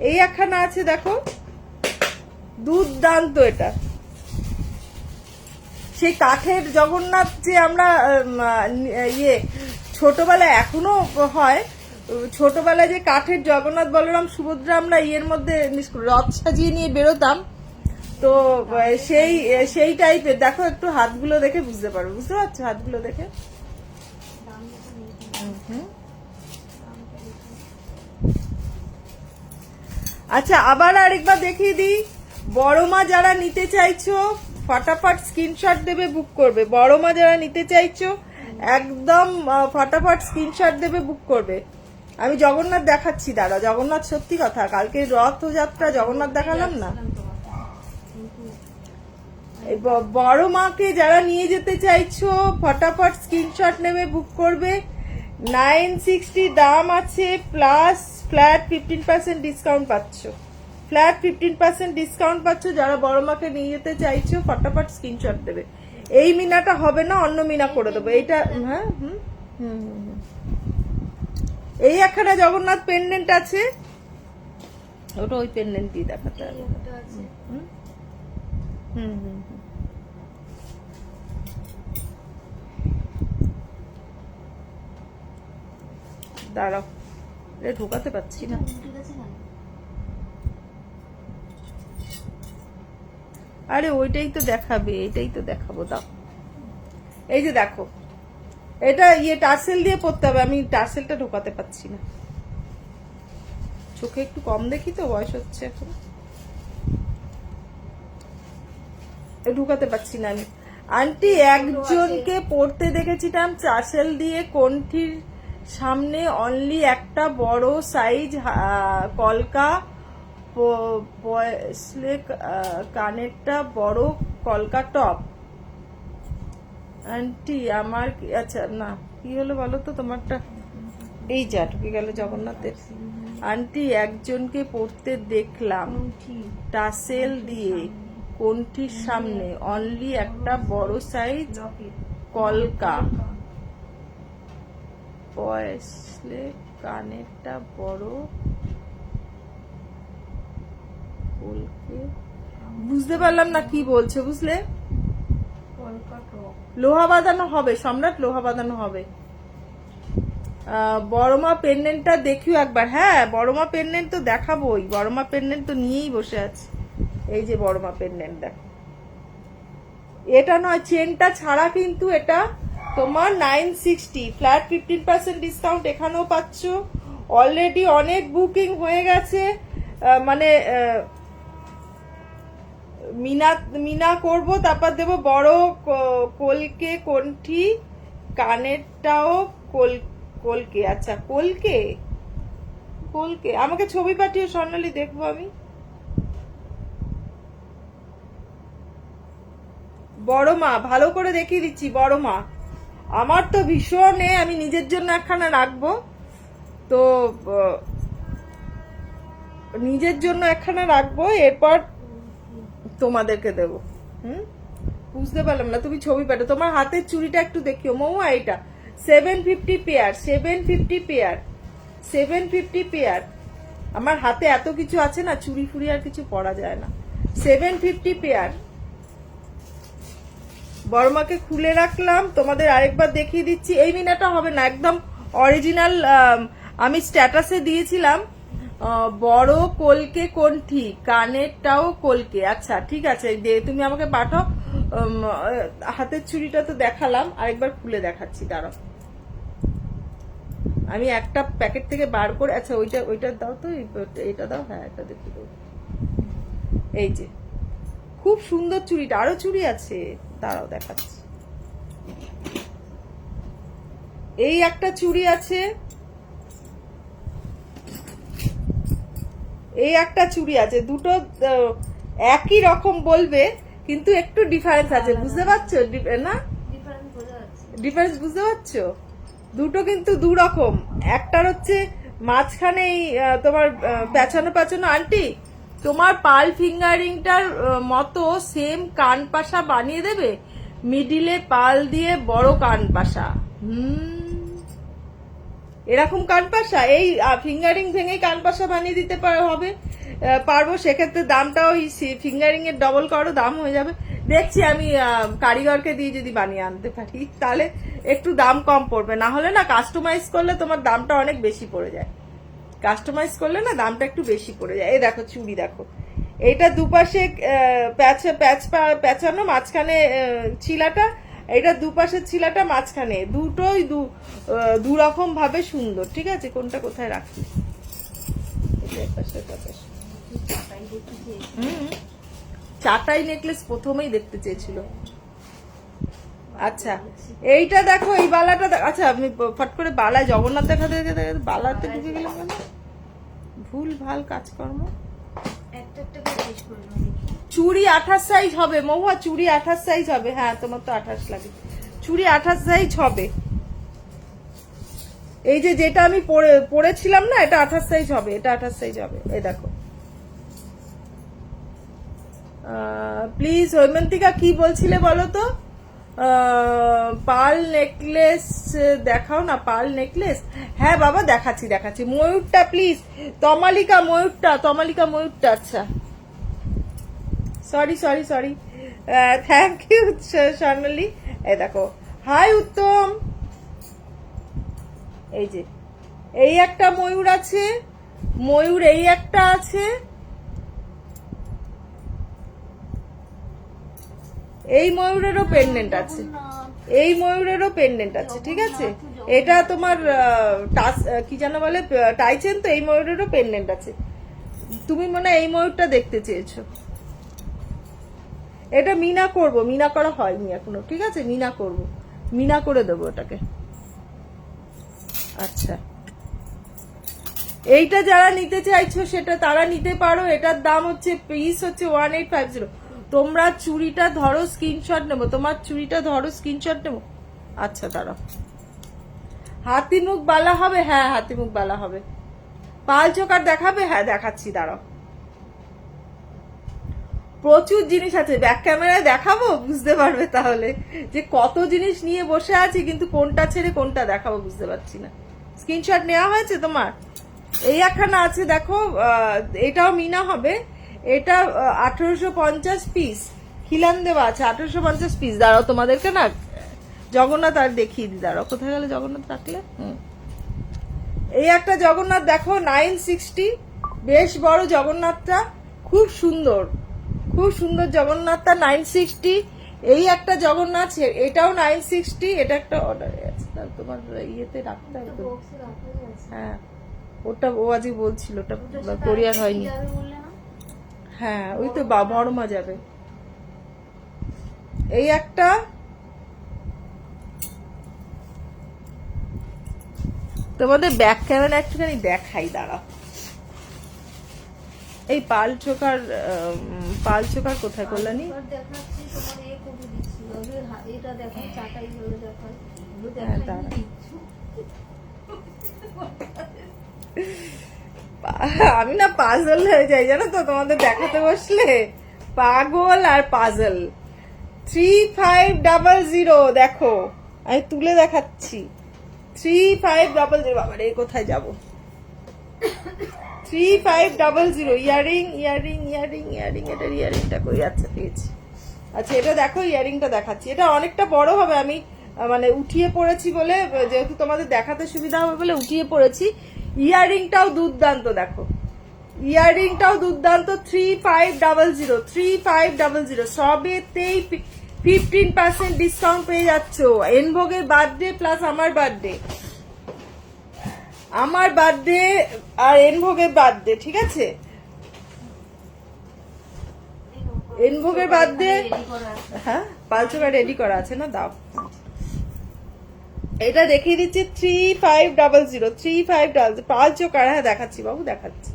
Speaker 1: এই একখানা আছে দেখো, দুর্দান্ত। এটা সেই কাঠের জগন্নাথ যে আমরা ছোটবেলায়, এখনো হয়, ছোটবেলায় যে কাঠের জগন্নাথ বলরাম সুভদ্রা আমরা মধ্যে রথ সাজিয়ে নিয়ে বেরোতাম, তো সেই টাইপের। দেখো একটু হাতগুলো দেখে বুঝতে পারো, বুঝতে পারছো হাতগুলো দেখে? আচ্ছা আবার আরেকবার দেখিয়ে দিই। বড় মা যারা নিতে চাইছো ফটাফট স্ক্রিনশট দেবে, বুক করবে। বড় মা যারা নিতে চাইছো একদম ফটাফট স্ক্রিনশট দেবে, বুক করবে। আমি জগন্নাথ দেখাচ্ছি, দাঁড়া। জগন্নাথ, সত্যি কথা, কালকে রথযাত্রা জগন্নাথ দেখালাম না? বড় মাকে যারা নিয়ে যেতে চাইছো ফটাফট স্ক্রিনশট নেবে, বুক করবে। 960 দাম আছে, প্লাস ফ্ল্যাট 15% ডিসকাউন্ট পাচ্ছ। ফ্ল্যাট 15% ডিসকাউন্ট পাচ্ছ। যারা বড় মাকে নিয়ে যেতে চাইছো ফটাফট স্ক্রিনশট দেবে। এই মিনাটা হবে না, অন্য মিনা করে দেবো। এইটা হ্যাঁ এই একখানা জগন্নাথ পেন্ডেন্ট আছে, ওটা ওই পেন্ডেন্ট দিয়ে দেখাতে হবে। দাঁড়াও, ঢোকাতে পারছি না। আরে ওইটাই তো দেখাবে, এটাই তো দেখাবো। দাও, এই যে দেখো, এটা টার্সেল দিয়ে পড়তে হবে। আমি টার্সেলটা ঢোকাতে পারছি না, চোখে একটু কম দেখি তো, বয়স হচ্ছে এখন, ঢুকাতে পারছি না আমি। আন্টি একজনকে পড়তে দেখেছিলাম টার্সেল দিয়ে, কোনটির সামনে অনলি একটা বড় সাইজ কলকা, কানেরটা বড় কলকা টপ। আন্টি আমার আচ্ছা না, কি হলো বলো তো তোমারটা? এই যা ঢুকে গেল জগন্নাথের। আন্টি একজনকে পড়তে দেখলাম টাসেল দিয়ে, কোনটির সামনে অনলি একটা বড় সাইজ কলকা, পয়সলে কানেরটা বড় কলকে। বুঝতে পারলাম না কি বলছে, বুঝলে? লোহা বাঁধানো হবে সম্রাট, লোহা বাঁধানো হবে। বড়মা পেন্ডেন্টটা দেখিও একবার। হ্যাঁ, বড়মা পেন্ডেন্ট তো দেখাবোই, বড়মা পেন্ডেন্ট তো নিয়েই বসে আছে। এই যে বড়মা পেন্ডেন্ট দেখো, এটা নয়, চেনটা ছাড়া কিন্তু এটা তোমার 960, ফ্ল্যাট 15% ডিসকাউন্ট এখানেও পাচ্ছ। অলরেডি অনেক বুকিং হয়ে গেছে, মানে মিনা করব, তারপর দেবো বড় কলকে কোনটি, কানেরটাও কলকে। আচ্ছা কলকে, আমাকে ছবি পাঠিয়ে স্বর্ণালী, দেখবো আমি। বড় মা ভালো করে দেখিয়ে দিচ্ছি, বড় মা আমার তো ভীষণ, আমি নিজের জন্য একখানা রাখবো, তো নিজের জন্য একখানা রাখবো, এরপর তোমাদেরকে দেবো। বুঝতে পারলাম না, তুমি ছবি পাঠো। তোমার হাতের চুড়িটা একটু দেখিও মৌয়া, এটা 750 পেয়ার, 750 পেয়ার, 750 পেয়ার। আমার হাতে এত কিছু আছে না, চুড়ি ফুড়ি আর কিছু পরা যায় না। 750 পেয়ার। বড়মাকে খুলে রাখলাম, তোমাদের আরেকবার দেখিয়ে দিচ্ছি। এই মিনাটা হবে না, একদম অরিজিনাল। আমি স্ট্যাটাসে দিয়েছিলাম বড় কলকে কোনটি, কানেরটাও কলকে। আচ্ছা ঠিক আছে, তুমি আমাকে পাঠাও। হাতের চুড়িটা তো দেখালাম, আরেকবার খুলে দেখাচ্ছি, দাঁড়াও। আমি একটা প্যাকেট থেকে বার করে, আচ্ছা ওইটা দাও তো, এটা দাও। হ্যাঁ, এটা দেখি দাও। এই যে খুব সুন্দর চুড়িটা, আরো চুড়ি আছে, দাঁড়াও দেখাচ্ছি। এই একটা চুড়ি আছে, এই একটা চুড়ি আছে, দুটো একই রকম বলবে কিন্তু একটু ডিফারেন্স আছে, বুঝতে পারছো না? ডিফারেন্স বুঝতে পারছো? দুটো কিন্তু দু রকম। একটার হচ্ছে মাঝখানে তোমার পেছানো পেছানো। আন্টি তোমার পাল ফিঙ্গারিংটার মতো সেম কান পাশা বানিয়ে দেবে, মিডিলে পাল দিয়ে বড় কান পাশা। এরকম কান পাশা, এই ফিঙ্গারিং ভেঙে কান পাশা বানিয়ে দিতে হবে, পারবো। সেক্ষেত্রে দামটা ওই ফিঙ্গারিং এর ডবল করো, দাম হয়ে যাবে। দেখছি আমি কারিগরকে দিয়ে যদি বানিয়ে আনতে পারি, তাহলে একটু দাম কম পড়বে। না হলে না, কাস্টমাইজ করলে তোমার দামটা অনেক বেশি পড়ে যায়। কাস্টমাইজ করলে না দামটা একটু বেশি পড়ে যায়। এই দেখো চুড়ি, দেখো এটা দুপাশে প্যাঁচানো, মাঝখানে চিলাটা, এটা দুপাশের ছিলাটা মাঝখানে, দুটোই দু রকম ভাবে সুন্দর। ঠিক আছে, কোনটা কোথায় রাখি? চাটাই নেকলেস প্রথমেই দেখতে চেয়েছিল। আচ্ছা এইটা দেখো, এই বালাটা। আচ্ছা আমি ফট করে বালায় জগন্নাথ দেখা দেখে বালাতে ঢুকে গেলাম কেন? ভুল ভাল কাজকর্ম। চুড়ি 28 সাইজ হবে মহুয়া, চুড়ি 28 সাইজ হবে। হ্যাঁ তোমার তো 28 লাগে, চুড়ি 28 সাইজ হবে। এই যে যেটা আমি পরেছিলাম না, এটা 28 সাইজ হবে, এটা 28 সাইজ হবে। এই দেখো, প্লিজ হৈমন্তিকা কি বলছিলে বলো তো? পার্ল নেকলেস দেখাও না, পার্ল নেকলেস। হ্যাঁ বাবা দেখাচ্ছি দেখাচ্ছি। ময়ূরটা প্লিজ, তমালিকা ময়ূরটা। আচ্ছা sorry sorry sorry, thank you Swarnali. এই দেখো, হাই উত্তম। এই যে এই একটা ময়ূর আছে, ময়ূর এই একটা আছে, এই ময়ূরেরও পেন্ডেন্ট আছে, এই ময়ূরেরও পেন্ডেন্ট আছে, ঠিক আছে। এটা তোমার কি যেন বলে, টাইচেন, তো এই ময়ূরেরও পেন্ডেন্ট আছে। তুমি মনে হয় এই ময়ূরটা দেখতে চেয়েছো। এটা মিনা করব, মিনা করা হয়নি এখনো, ঠিক আছে, মিনা করব, মিনা করে দেবো ওটাকে। আচ্ছা, এইটা যারা নিতে চাইছো সেটা তারা নিতে পারো। এটার দাম হচ্ছে, পিস হচ্ছে 1850। তোমরা চুড়িটা ধরো, স্ক্রিনশট নেবো, তোমার চুড়িটা ধরো, স্ক্রিনশট নেবো। আচ্ছা দাঁড়াও, হাতি মুখ বালা হবে? হ্যাঁ হাতি মুখ বালা হবে। পাল চোকার দেখাবে? হ্যাঁ দেখাচ্ছি, দাঁড়াও। প্রচুর জিনিস আছে, ব্যাক ক্যামেরায় দেখাবো, বুঝতে পারবে তাহলে যে কত জিনিস নিয়ে বসে আছি, কিন্তু কোনটা ছেড়ে কোনটা দেখাবো বুঝতে পারছি না। স্ক্রিনশট নেওয়া হয়েছে তোমার? এই একখানা আছে দেখো, এটাও মিনা হবে। এটা 1850 পিস, খিলান দেওয়া আছে, 1850 পিস। দাঁড়াও তোমাদেরকে না জগন্নাথ আর দেখিয়ে দি, দাঁড়াও কোথায় গেলে জগন্নাথ রাখলে। এই একটা জগন্নাথ দেখো, 960, বেশ বড় জগন্নাথটা, খুব সুন্দর, খুব সুন্দর জগন্নাথটা, 960। এই একটা জগন্নাথ, এটাও 960। এটা একটা অর্ডারে আছে, তোমার ইয়েতে রাখতে হবে। হ্যাঁ ওটা ও আজকে বলছিল, ওটা কোরিয়ার হয়নি। হ্যাঁ ওই তো বর্মা যাবে। এই একটা, তোমাদের ব্যাক ক্যামেরা একটুখানি দেখাই, দাঁড়া। এই পাল চোকার কোথায় কল্যাণী? আমি না পাজল হয়ে যাই জানো তো, তোমাদের দেখাতে বসলে পাগল আর পাজল। 3500 দেখো, আমি তুলে দেখাচ্ছি। 3500, বাবা রে কোথায় যাবো। 3500 ইয়ারিং। এটার ইয়ারিংটা কই? আচ্ছা পেয়েছি। আচ্ছা এটা দেখো, ইয়ারিংটা দেখাচ্ছি। এটা অনেকটা বড় হবে, আমি মানে উঠিয়ে পড়েছি বলে, যেহেতু তোমাদের দেখাতে সুবিধা হবে বলে উঠিয়ে পড়েছি। ইয়ারিংটাও দুর্দান্ত দেখো, ইয়ারিংটাও দুর্দান্ত। 3500 সবেতেই 15% ডিসকাউন্ট পেয়ে যাচ্ছ। এনভোগের বার্থডে প্লাস আমার বার্থডে আর এনভোগের বার্থডে, ঠিক আছে। এনভোগের বার্থডে, হ্যাঁ পালচোকা রেডি করা আছে না, দাও। এটা দেখিয়ে দিচ্ছি 3500 পালচোকার। হ্যাঁ দেখাচ্ছি বাবু, দেখাচ্ছি।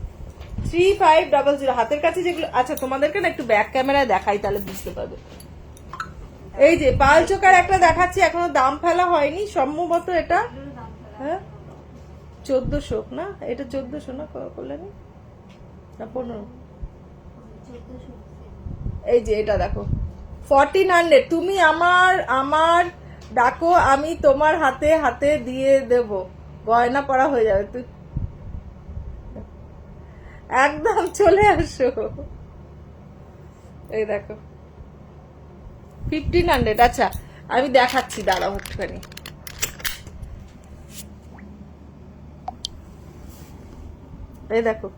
Speaker 1: 3500 হাতের কাছে যেগুলো। আচ্ছা তোমাদেরকে না একটু ব্যাক ক্যামেরায় দেখাই, তাহলে বুঝতে পারবে। এই যে পালচোকার একটা দেখাচ্ছি, এখনো দাম ফেলা হয়নি সম্ভবত। এটা হ্যাঁ 1400 না, এটা 1400 না কল্যাণী, না 15। এই যে এটা দেখো 1400। তুমি আমার ডাকো, আমি তোমার হাতে হাতে দিয়ে দেব, গয়না পরা হয়ে যাবে। তুই একদম চলে আসো। এই দেখো 1500। আচ্ছা আমি দেখাচ্ছি, দাঁড়াও একটুখানি। এই দেখো,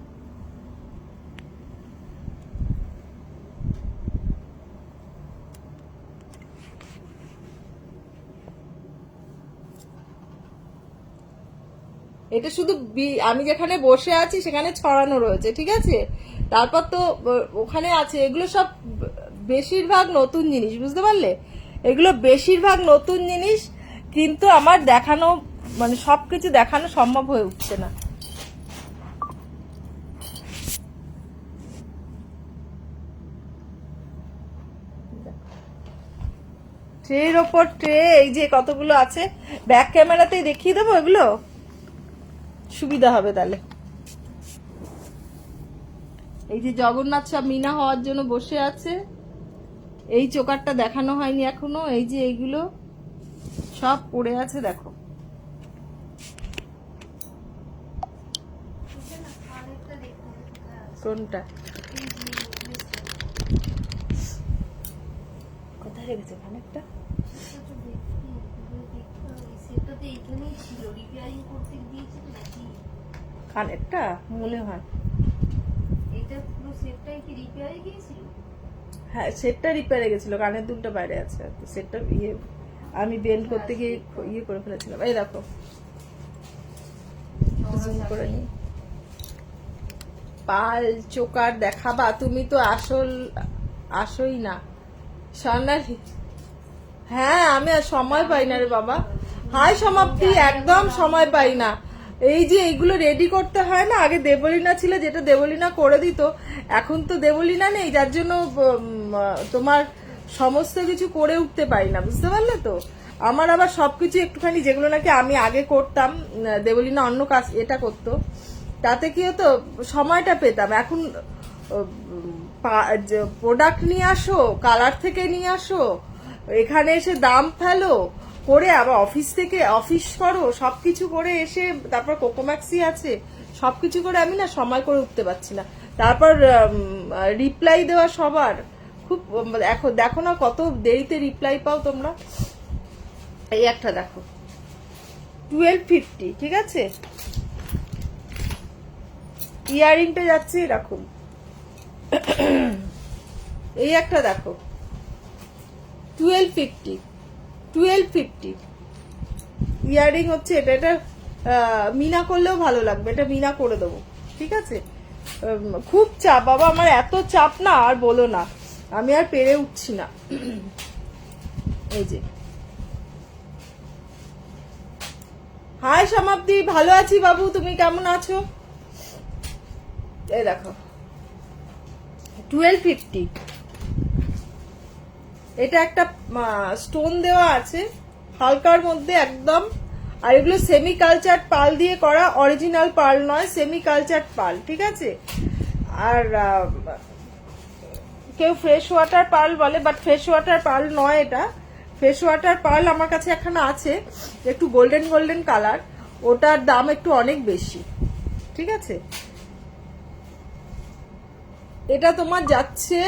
Speaker 1: এটা শুধু আমি যেখানে বসে আছি সেখানে ছড়ানো রয়েছে, ঠিক আছে। তারপর তো ওখানে আছে, এগুলো সব বেশিরভাগ নতুন জিনিস, বুঝতে পারলে। এগুলো বেশিরভাগ নতুন জিনিস, কিন্তু আমার দেখানো মানে সবকিছু দেখানো সম্ভব হয়ে উঠছে না। ট্রের ওপর ট্রে, এই যে কতগুলো আছে, ব্যাক ক্যামেরাতেই দেখিয়ে দেবো এগুলো। সুবিধা হবে তাহলে। এই যে জগন্নাথ সব মিনা হওয়ার জন্য বসে আছে। এই চোকারটা দেখানো হয়নি এখনো, এই যে এইগুলো সব পড়ে আছে দেখো। কোনটা কোথায় রেখেছে কানেরটা? কানেরটা মনে হয় হ্যাঁ সেটটা রিপেয়ারে গেছিল, কানের দুলটা বাইরে আছে, তো সেটটা আমি বেন্ড করতে গিয়ে করে ফেলেছিলাম। এই দেখো জুম করে নি। পাল চোকার দেখাবা তুমি তো আসোই না স্বর্ণালী। হ্যাঁ আমি আর সময় পাই না রে বাবা। হাই সমাপ্তি, একদম সময় পাই না। এই যে এইগুলো রেডি করতে হয় না, আগে দেবলীনা ছিল যেটা দেবলীনা করে দিত, এখন তো দেবলীনা নেই, যার জন্য তোমার সমস্ত কিছু করে উঠতে পারি না, বুঝতে পারলে তো। আমার আবার সবকিছু একটুখানি যেগুলো নাকি আমি আগে করতাম, দেবলীনা অন্য কাজ এটা করতো, তাতে কি হতো সময়টা পেতাম। এখন প্রোডাক্ট নিয়ে আসো, কালার থেকে নিয়ে আসো, এখানে এসে দাম ফেলো করে, আবার অফিস করো, সবকিছু করে এসে তারপর কোকোম্যাক্সি আছে, সবকিছু করে আমি না সময় করে উঠতে পারছি না। তারপর রিপ্লাই দেওয়া সবার খুব, দেখো না কত দেরিতে রিপ্লাই পাও তোমরা। এই একটা দেখো 1250, ঠিক আছে। ইয়ারিংটা যাচ্ছে এরকম। এই একটা দেখো 1250 ইয়ারিং হচ্ছে এটা। এটা মিনা করলেও ভালো লাগবে, এটা মিনা করে দেবো, ঠিক আছে। খুব চাপ বাবা আমার, এত চাপ না আর বলো না, আমি আর পেরে উঠছি না। এই যে হাই সমাপ্তি, ভালো আছি বাবু, তুমি কেমন আছো? এই দেখো 1250, এটা একটা স্টোন দেওয়া আছে হালকার মধ্যে একদম। আর এগুলো সেমি কালচার পাল দিয়ে করা, অরিজিনাল পাল নয়, সেমি কালচার পাল, ঠিক আছে। আর কেউ ফ্রেশ ওয়াটার পাল বলে, বাট ফ্রেশ ওয়াটার পাল নয় এটা। ফ্রেশ ওয়াটার পাল আমার কাছে এখানে আছে, একটু গোল্ডেন গোল্ডেন কালার, ওটার দাম একটু অনেক বেশি, ঠিক আছে। এটা তোমার যাচ্ছে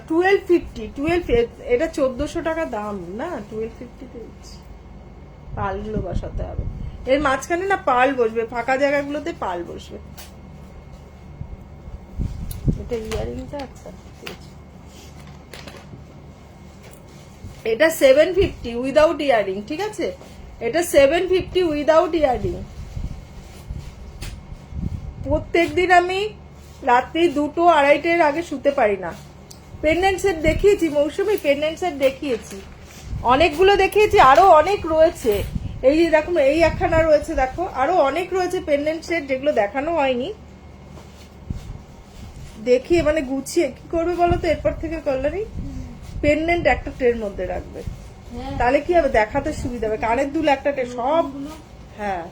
Speaker 1: 1250, এটা 1400 টাকা দাম না, 1250 দিচ্ছি। পালগুলো বসাতে হবে, এর মাঝখানে না পাল বসবে, ফাঁকা জায়গাগুলোতে পাল বসবে। এটা ইয়ারিংটা আচ্ছা, এটা 750 উইদাউট ইয়ারিং, ঠিক আছে। এটা 750 উইদাউট ইয়ারিং। প্রত্যেকদিন আমি রাত্রি 2টো 2:30টার আগে শুতে পারি না। পেন্ডেন্ট সেট দেখিয়েছি মৌসুমি, পেন্ডেন্ট সেট দেখিয়েছি, অনেকগুলো দেখিয়েছি, আরো অনেক রয়েছে। এই যে দেখো এই একখানা রয়েছে, দেখো আরো অনেক রয়েছে পেন্ডেন্ট সেট যেগুলো দেখানো হয়নি। দেখিয়ে মানে গুছিয়ে কি করবে বলো তো, এরপর থেকে করলেই পেন্ডেন্ট একটা ট্রের মধ্যে রাখবে, তাহলে কি হবে দেখাতে সুবিধা হবে। কানের দুল একটা ট্রে, সব হ্যাঁ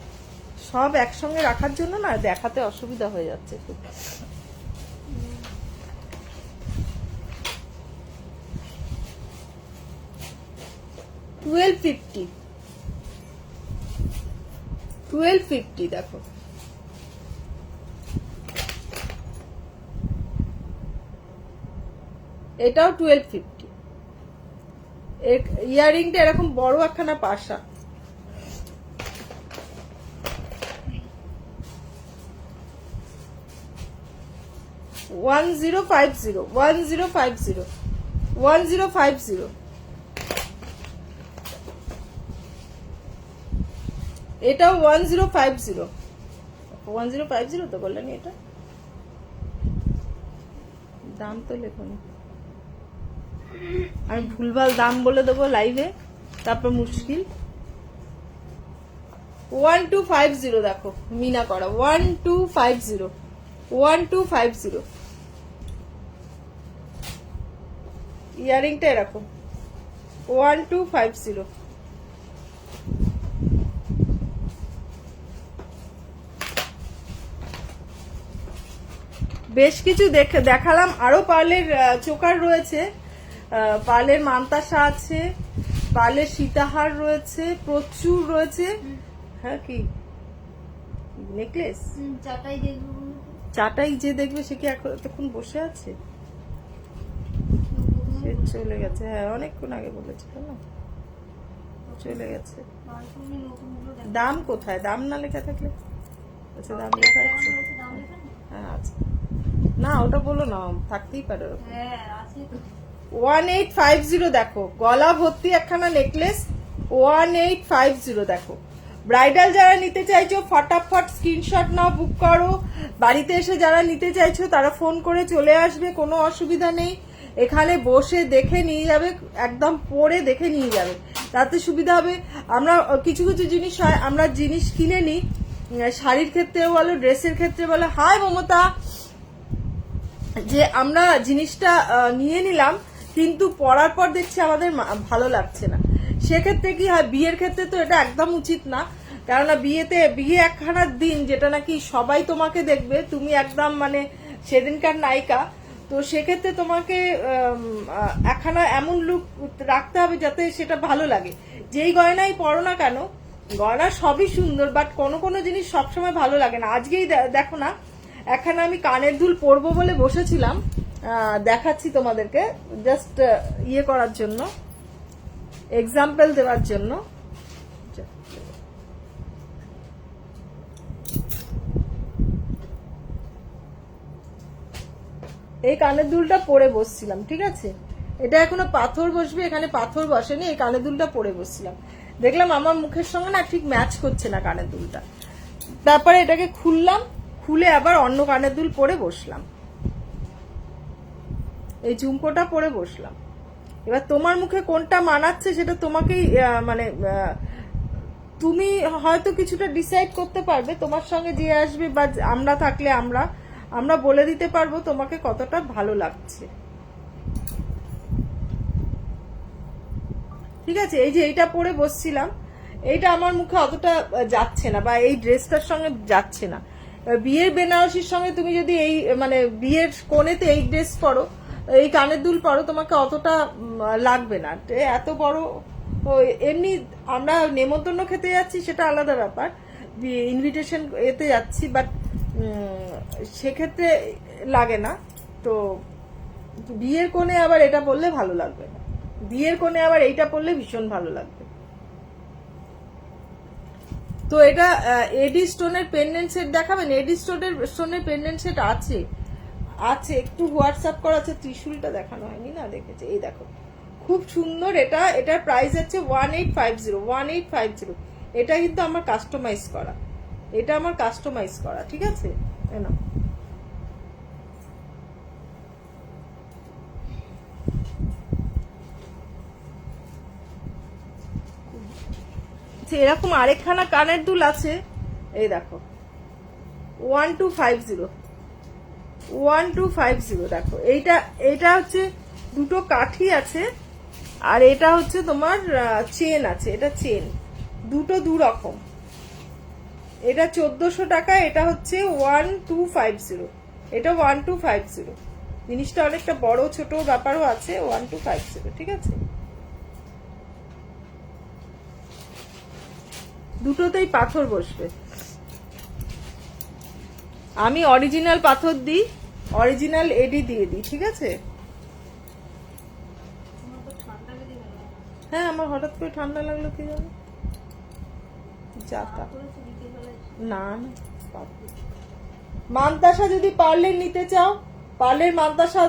Speaker 1: সব একসঙ্গে রাখার জন্য না দেখাতে অসুবিধা হয়ে যাচ্ছে খুব। $1250 দেখো, এটাও 1250। ইয়ারিংটা এরকম বড় একখানা পাশা, $1050 এটাও 1050 তো বললেন, এটা দাম তো লেখুন, আমি ভুলভাল দাম বলে দেবো লাইভে, তারপর মুশকিল। 1250 দেখো মিনা করা, 1250 ইয়ারিংটা এরকম 1250। বেশ কিছু দেখালাম, আরো পার্লের চোকার রয়েছে, পার্লের মান্তাসা আছে, পার্লের সীতাহার রয়েছে, প্রচুর রয়েছে। হ্যাঁ কি নেকলেস চাটাই যে দেখবে সে কি এতক্ষণ বসে আছে? সে চলে গেছে, হ্যাঁ অনেকক্ষণ আগে বলেছিল না, চলে গেছে। দাম কোথায়? দাম না লেখা থাকলে? আচ্ছা দাম লেখা আছে, হ্যাঁ আছে না, ওটা বলো না, থাকতেই পারে। 1850 দেখো, গলা ভর্তি একখানা নেকলেস, 1850 দেখো। ব্রাইডাল যারা নিতে চাইছো ফটাফট স্ক্রিনশট নাও, বুক করো। বাড়িতে এসে যারা নিতে চাইছো তারা ফোন করে চলে আসবে, কোনো অসুবিধা নেই। এখানে বসে দেখে নিয়ে যাবে, একদম পরে দেখে নিয়ে যাবে, তাতে সুবিধা হবে। আমরা কিছু কিছু জিনিস হয় আমরা জিনিস কিনে নিই, শাড়ির ক্ষেত্রে বলো, ড্রেসের ক্ষেত্রে বলো, হাই মমতা, যে আমরা জিনিসটা নিয়ে নিলাম কিন্তু পরার পর দেখছি আমাদের ভালো লাগছে না। সেক্ষেত্রে কি হয়, বিয়ের ক্ষেত্রে তো এটা একদম উচিত না, কেননা বিয়ে একখানা দিন যেটা নাকি সবাই তোমাকে দেখবে, তুমি একদম মানে সেদিনকার নায়িকা। তো সেক্ষেত্রে তোমাকে একখানা এমন লুক রাখতে হবে যাতে সেটা ভালো লাগে। যেই গয়নাই পরো না কেন, গয়না সবই সুন্দর, বাট কোনো কোনো জিনিস সবসময় ভালো লাগে না। আজকেই দেখো না, একখানা আমি কানের দুল পরবো বলে বসেছিলাম, দেখাচ্ছি তোমাদেরকে, জাস্ট ইয়ে করার জন্য, এক্সাম্পল দেওয়ার জন্য। এই কানের দুলটা পরে বসছিলাম, ঠিক আছে, এটা এখনো পাথর বসবে, এখানে পাথর বসেনি, এই কানের দুলটা পরে বসছিলাম, দেখলাম আমার মুখের সঙ্গে না ঠিক ম্যাচ করছে না কানের দুলটা, তারপরে এটাকে খুললাম, খুলে আবার অন্য কানের দুল পরে বসলাম, এই ঝুমকোটা পরে বসলাম। এবার তোমার মুখে কোনটা মানাচ্ছে সেটা তোমাকেই মানে তুমি হয়তো কিছুটা ডিসাইড করতে পারবে, তোমার সঙ্গে যে আসবে বা আমরা থাকলে আমরা বলে দিতে পারবো তোমাকে কতটা ভালো লাগছে, ঠিক আছে। এই যে এইটা পরে বসছিলাম, এইটা আমার মুখে অতটা যাচ্ছে না, বা এই ড্রেসটার সঙ্গে যাচ্ছে না। বিয়ের বেনারসির সঙ্গে তুমি যদি এই মানে বিয়ের কোণেতে এই ড্রেস পরো, এই কানের দুল পরো, তোমাকে অতটা লাগবে না। এত বড় এমনি আমরা নেমন্তন্ন খেতে যাচ্ছি সেটা আলাদা ব্যাপার, ইনভিটেশন এতে যাচ্ছি, বাট সেক্ষেত্রে লাগে না। তো বিয়ের কোণে আবার এটা পরলে ভালো লাগবে না, বিয়ের কোণে আবার এইটা পরলে ভীষণ ভালো লাগবে। তো এটা এডি স্টোনের পেন্ডেন্ট সেট দেখাবেন? এডি স্টোনের পেন্ডেন্ট সেট আছে, একটু হোয়াটসঅ্যাপ করা আছে, ত্রিশূলটা দেখানো হয়নি না, দেখেছে, এই দেখো খুব সুন্দর। এটার প্রাইস আছে 1850। এটা কিন্তু আমার কাস্টমাইজ করা, এটা আমার কাস্টমাইজ করা, ঠিক আছে। না এরকম আরেকখানা কানের দুল আছে, এই দেখো 1250 দেখো। এইটা হচ্ছে দুটো কাঠি আছে, আর এটা হচ্ছে তোমার চেন আছে, এটা চেন দুটো দু রকম। এটা 1400 টাকা, এটা হচ্ছে 1250, এটা 1250। জিনিসটা অনেকটা বড় ছোট ব্যাপারও আছে, 1250, ঠিক আছে। দুটোতেই পাথর বসবে, আমি অরিজিনাল পাথর দিই, অরিজিনাল এডি দিয়ে দিই, ঠিক আছে। হ্যাঁ আমার হঠাৎ করে ঠান্ডা লাগলো, কি জানো, যাতা না না। মান্তাসা যদি পার্লের নিতে চাও, পার্লের মান্তাসা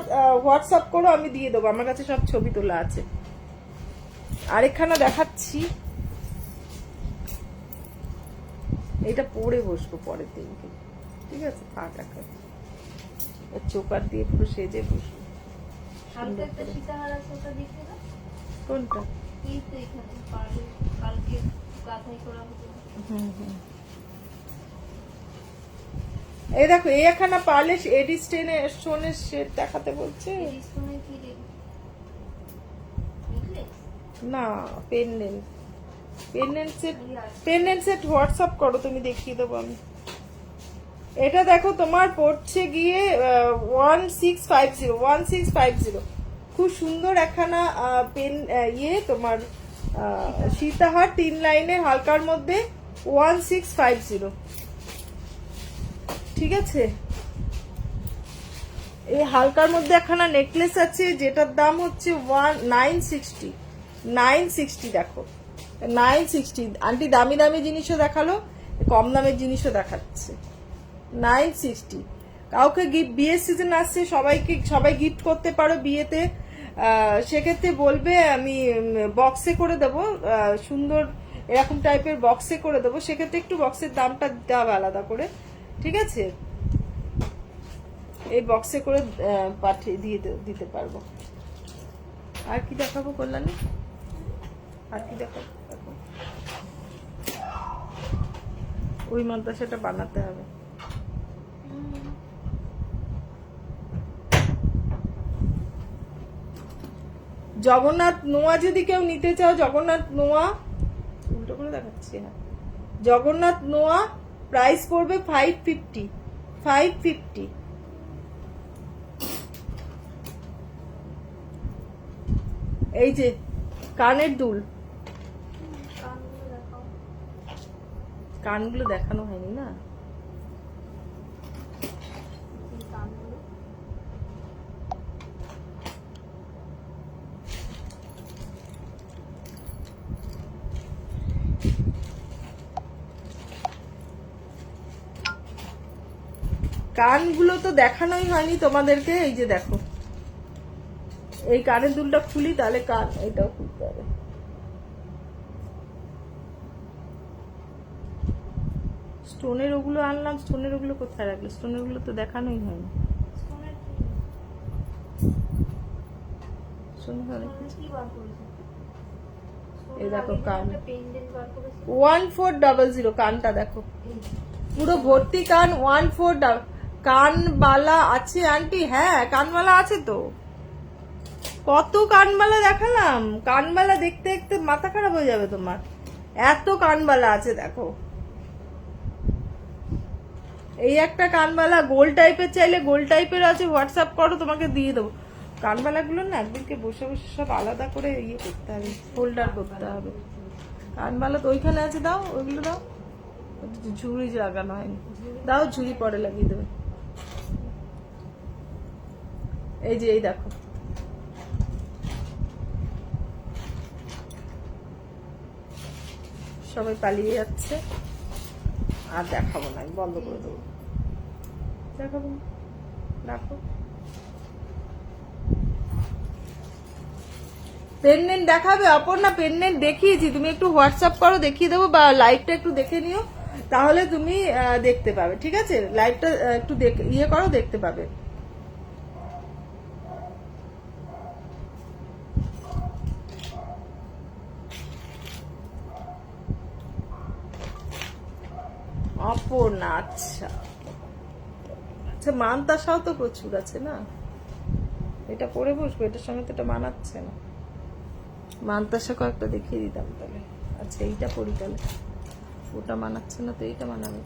Speaker 1: হোয়াটসঅ্যাপ করো, আমি দিয়ে দেবো, আমার কাছে সব ছবি তোলা আছে। আরেকখানা দেখাচ্ছি, এটা পরে বসবো পরের দিনকে, ঠিক আছে, থাক এখন চোকার দিয়ে পুরো সেজে বসবো। কোনটা? এই দেখো, এই একখানা পার্লে এডি স্টোনের সেট দেখাতে বলছে, না পেন্ডেন্ট সেট হোয়াটসঅ্যাপ করো, তুমি দেখিয়ে দেবো আমি। এটা দেখো তোমার পড়ছে গিয়ে 1650 খুব সুন্দর একখানা পেন ইয়ে তোমার সীতাহার 3 লাইনের হালকার মধ্যে 1650। ঠিক আছে, এই হালকার মধ্যে একখানা নেকলেস আছে যেটার দাম হচ্ছে 960। দেখো 960। আন্টি দামি দামি জিনিসও দেখালো, কম দামের জিনিসও দেখাচ্ছে। 960। কাউকে গিফট, বিয়ের সিজন আসছে, সবাই গিফট করতে পারো বিয়েতে। সেক্ষেত্রে বলবে আমি বক্সে করে দেবো, সুন্দর এরকম টাইপের বক্সে করে দেবো, সেক্ষেত্রে একটু বক্সের দামটা দেওয়া আলাদা করে। ঠিক আছে, এই বক্সে করে পাঠিয়ে দিতে পারবো। আর কি দেখাবো কল্যাণী? আর কি দেখাবো? ওই মাদ্রাসাটা বানাতে হবে। জগন্নাথ নোয়া যদি কেউ নিতে চাও, জগন্নাথ নোয়া উল্টো করে দেখাচ্ছি। হ্যাঁ, জগন্নাথ নোয়া প্রাইস পড়বে 550। এই যে কানের দুল, কানগুলো দেখানো হয়নি না। কানগুলো তো দেখানোই হয়নি তোমাদেরকে। এই যে দেখো, এই কানের দুলটা খুলি, তাহলে কান এটাও খুলতে হবে। স্টোনের ওগুলো আনলাম, স্টোনের ওগুলো কোথায় রাখলে? স্টোনের ওগুলো তো দেখানোই হয়নি। এই দেখো কান 1400, কানটা দেখো পুরো ভর্তি কান 1400। কানবালা আছে আন্টি? হ্যাঁ কানবালা আছে তো, কত কানবালা দেখালাম। কানবালা দেখতে দেখতে মাথা খারাপ হয়ে যাবে তোমার, এত কানবালা আছে দেখো। এই একটা কানবালা গোল টাইপের, চাইলে গোল টাইপের আছে, হোয়াটসঅ্যাপ করো, তোমাকে দিয়ে দেবো। কানবালাগুলো না একদিনকে বসে বসে সব আলাদা করে ইয়ে করতে হবে, ফোল্ডার করতে হবে। কানবালা তো ওইখানে আছে, দাও ওইগুলো দাও। ঝুড়ি লাগানো হয়নি, দাও ঝুড়ি পরে লাগিয়ে দেবে। এই যে এই দেখো, সবাই পালিয়ে যাচ্ছে, আর দেখাবো না, বন্ধ করে দেবো, দেখাবো না, রাখো। পেন্ডেন্ট দেখাবে অপর্ণা? পেন্ডেন্ট দেখিয়েছি, তুমি একটু হোয়াটসঅ্যাপ করো, দেখিয়ে দেবো, বা লাইভটা একটু দেখে নিও, তাহলে তুমি দেখতে পাবে। ঠিক আছে, লাইভটা একটু ইয়ে করো, দেখতে পাবে। অপর্ণা, আচ্ছা আচ্ছা, মানতাসাও তো প্রচুর আছে না। এটা পরে বসবো, এটার সঙ্গে তো এটা মানাচ্ছে না। মানতাসা কয়েকটা দেখিয়ে দিতাম তাহলে। আচ্ছা এইটা পরি তাহলে, ওটা মানাচ্ছে না তো এইটা মানাবে।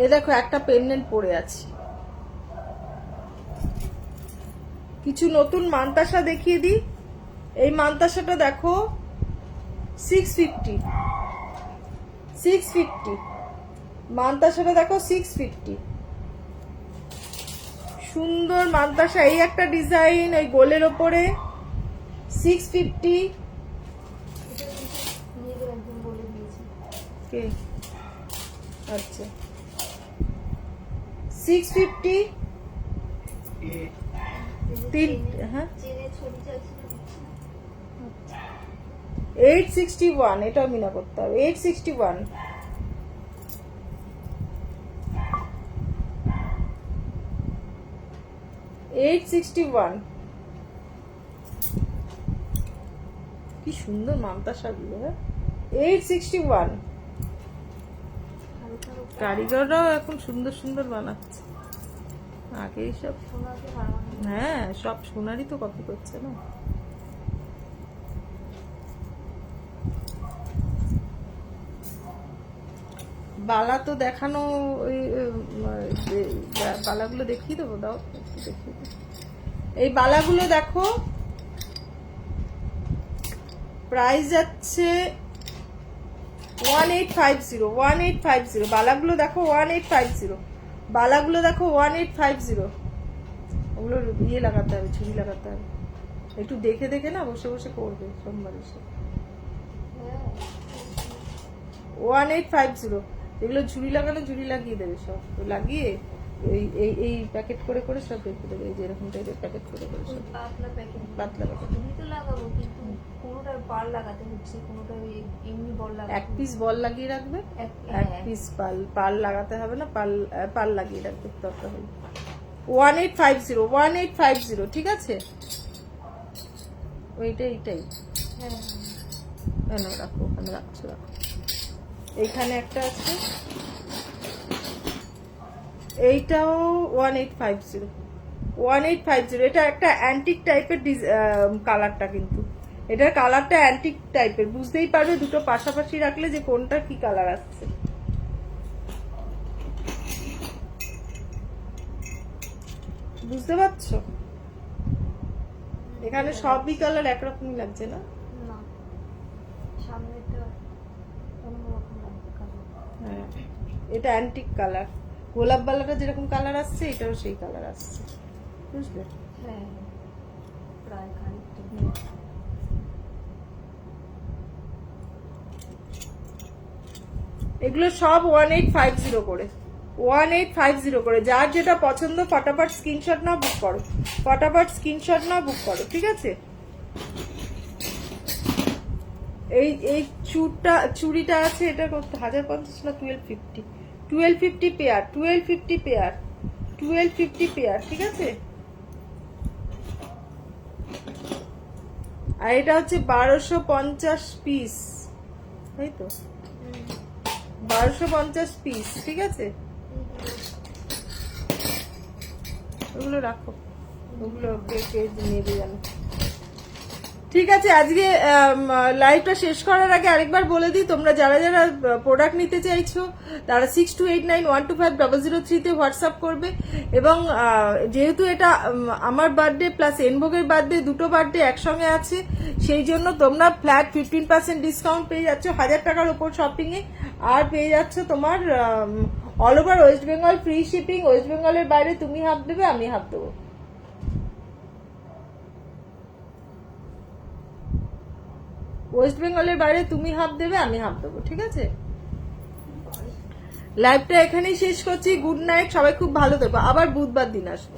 Speaker 1: এই দেখো একটা পেন্ডেন্ট পরে আছি। কিছু নতুন মানতাসা দেখিয়ে দিই। এই মানতাসাটা দেখো 650। মানতাসাটা দেখো 650, সুন্দর মানতাসা। এই একটা ডিজাইন ওই গোলের ওপরে 650। আচ্ছা 650। হ্যাঁ 861, এটাও মিনা করতে হবে। 861। কি সুন্দর মানতাসাগুলো। হ্যাঁ 861। কারিগররাও এখন সুন্দর সুন্দর বানাচ্ছে। আগে এইসব,
Speaker 2: সোনাকে হারানো।
Speaker 1: হ্যাঁ সব সোনারই তো কপি করছে না। বালা তো দেখানো, ওই বালাগুলো দেখিয়ে দেবো, দাও একটু দেখিয়ে দেবো। এই বালাগুলো দেখো, প্রাইস যাচ্ছে 1850, 1850। বালাগুলো দেখো 1850, বালাগুলো দেখো 1850। ওগুলো ইয়ে লাগাতে হবে, ছুরি লাগাতে হবে। একটু দেখে দেখে না বসে বসে করবে সোমবার এসে।
Speaker 2: হ্যাঁ
Speaker 1: 1850, এগুলো ঝুড়ি লাগানো, ঝুড়ি লাগিয়ে দেবে সব, তো লাগিয়ে এই এই এই প্যাকেট করে করে সব রেখে দেবে, এই যে এরকম টাইপের প্যাকেট করে করে
Speaker 2: ওই
Speaker 1: সব,
Speaker 2: পাতলা প্যাকেট।
Speaker 1: পাতলা প্যাকেট।
Speaker 2: তুমি তো লাগাবো, কিন্তু কোনোটার পার লাগাতে হচ্ছে, কোনোটার ওই এমনি বল লাগাতে
Speaker 1: এক পিস বল লাগিয়ে রাখবে, এক
Speaker 2: হ্যাঁ।
Speaker 1: পিস পাল, পাল লাগাতে হবে না, পাল পাল লাগিয়ে রাখবে দরকার হলে। 1850, 1850, ঠিক আছে? ওইটা এইটাই,
Speaker 2: হ্যাঁ
Speaker 1: না রাখো, ওখানে রাখছো, রাখো। এইখানে একটা আছে, এইটাও 1850, 1850। এটা একটা অ্যান্টিক টাইপের কালারটা, কিন্তু এটার কালারটা অ্যান্টিক টাইপের, বুঝতেই পারবে দুটো পাশাপাশি রাখলে যে কোনটা কি কালার আসছে। বুঝতে পারছো? এখানে সবই কালার একরকমই লাগছে না?
Speaker 2: না, সামনেটা অন্যরকম লাগবে কালার।
Speaker 1: হ্যাঁ, এটা অ্যান্টিক কালার। গোলাপ বালাটা যেরকম কালার আসছে, এটাও সেই কালার আসছে, বুঝলে?
Speaker 2: হ্যাঁ প্রায় খানিকটা।
Speaker 1: এগুলো সব 1850 করে, 1850 করে। যার যেটা পছন্দ ফটাফট স্ক্রিনশট নাও, বুক করো, ফটাফট স্ক্রিনশট নাও, বুক করো, ঠিক আছে? এই এই চুড়িটা আছে, এটা কত, 1050 না 1250? 1250 পেয়ার, 1250 পেয়ার, 1250 পেয়ার, ঠিক আছে? আর এটা হচ্ছে 1250 পিস, তাই তো? 1250 পিস, ঠিক আছে? ওগুলো রাখো, ওগুলো কে কে নেবে জানো। ঠিক আছে, আজকে লাইভটা শেষ করার আগে আরেকবার বলে দিই, তোমরা যারা যারা প্রোডাক্ট নিতে চাইছো তারা 6289125003-তে হোয়াটসঅ্যাপ করবে। এবং যেহেতু এটা আমার বার্থডে প্লাস এনভোগের বার্থডে, দুটো বার্থডে একসঙ্গে আছে, সেই জন্য তোমরা ফ্ল্যাট 15% ডিসকাউন্ট পেয়ে যাচ্ছ 1000 টাকার উপর শপিংয়ে। আর পেয়ে যাচ্ছ তোমার all over West Bengal free shipping. West বেঙ্গলের বাইরে তুমি হাফ দেবে, আমি হাফ দেবো। ওয়েস্ট বেঙ্গলের বাইরে তুমি হাফ দেবে, আমি হাফ দেবো, ঠিক আছে? লাইভটা এখানেই শেষ করছি। গুড নাইট, সবাই খুব ভালো থেকো। আবার বুধবার দিন আসবো।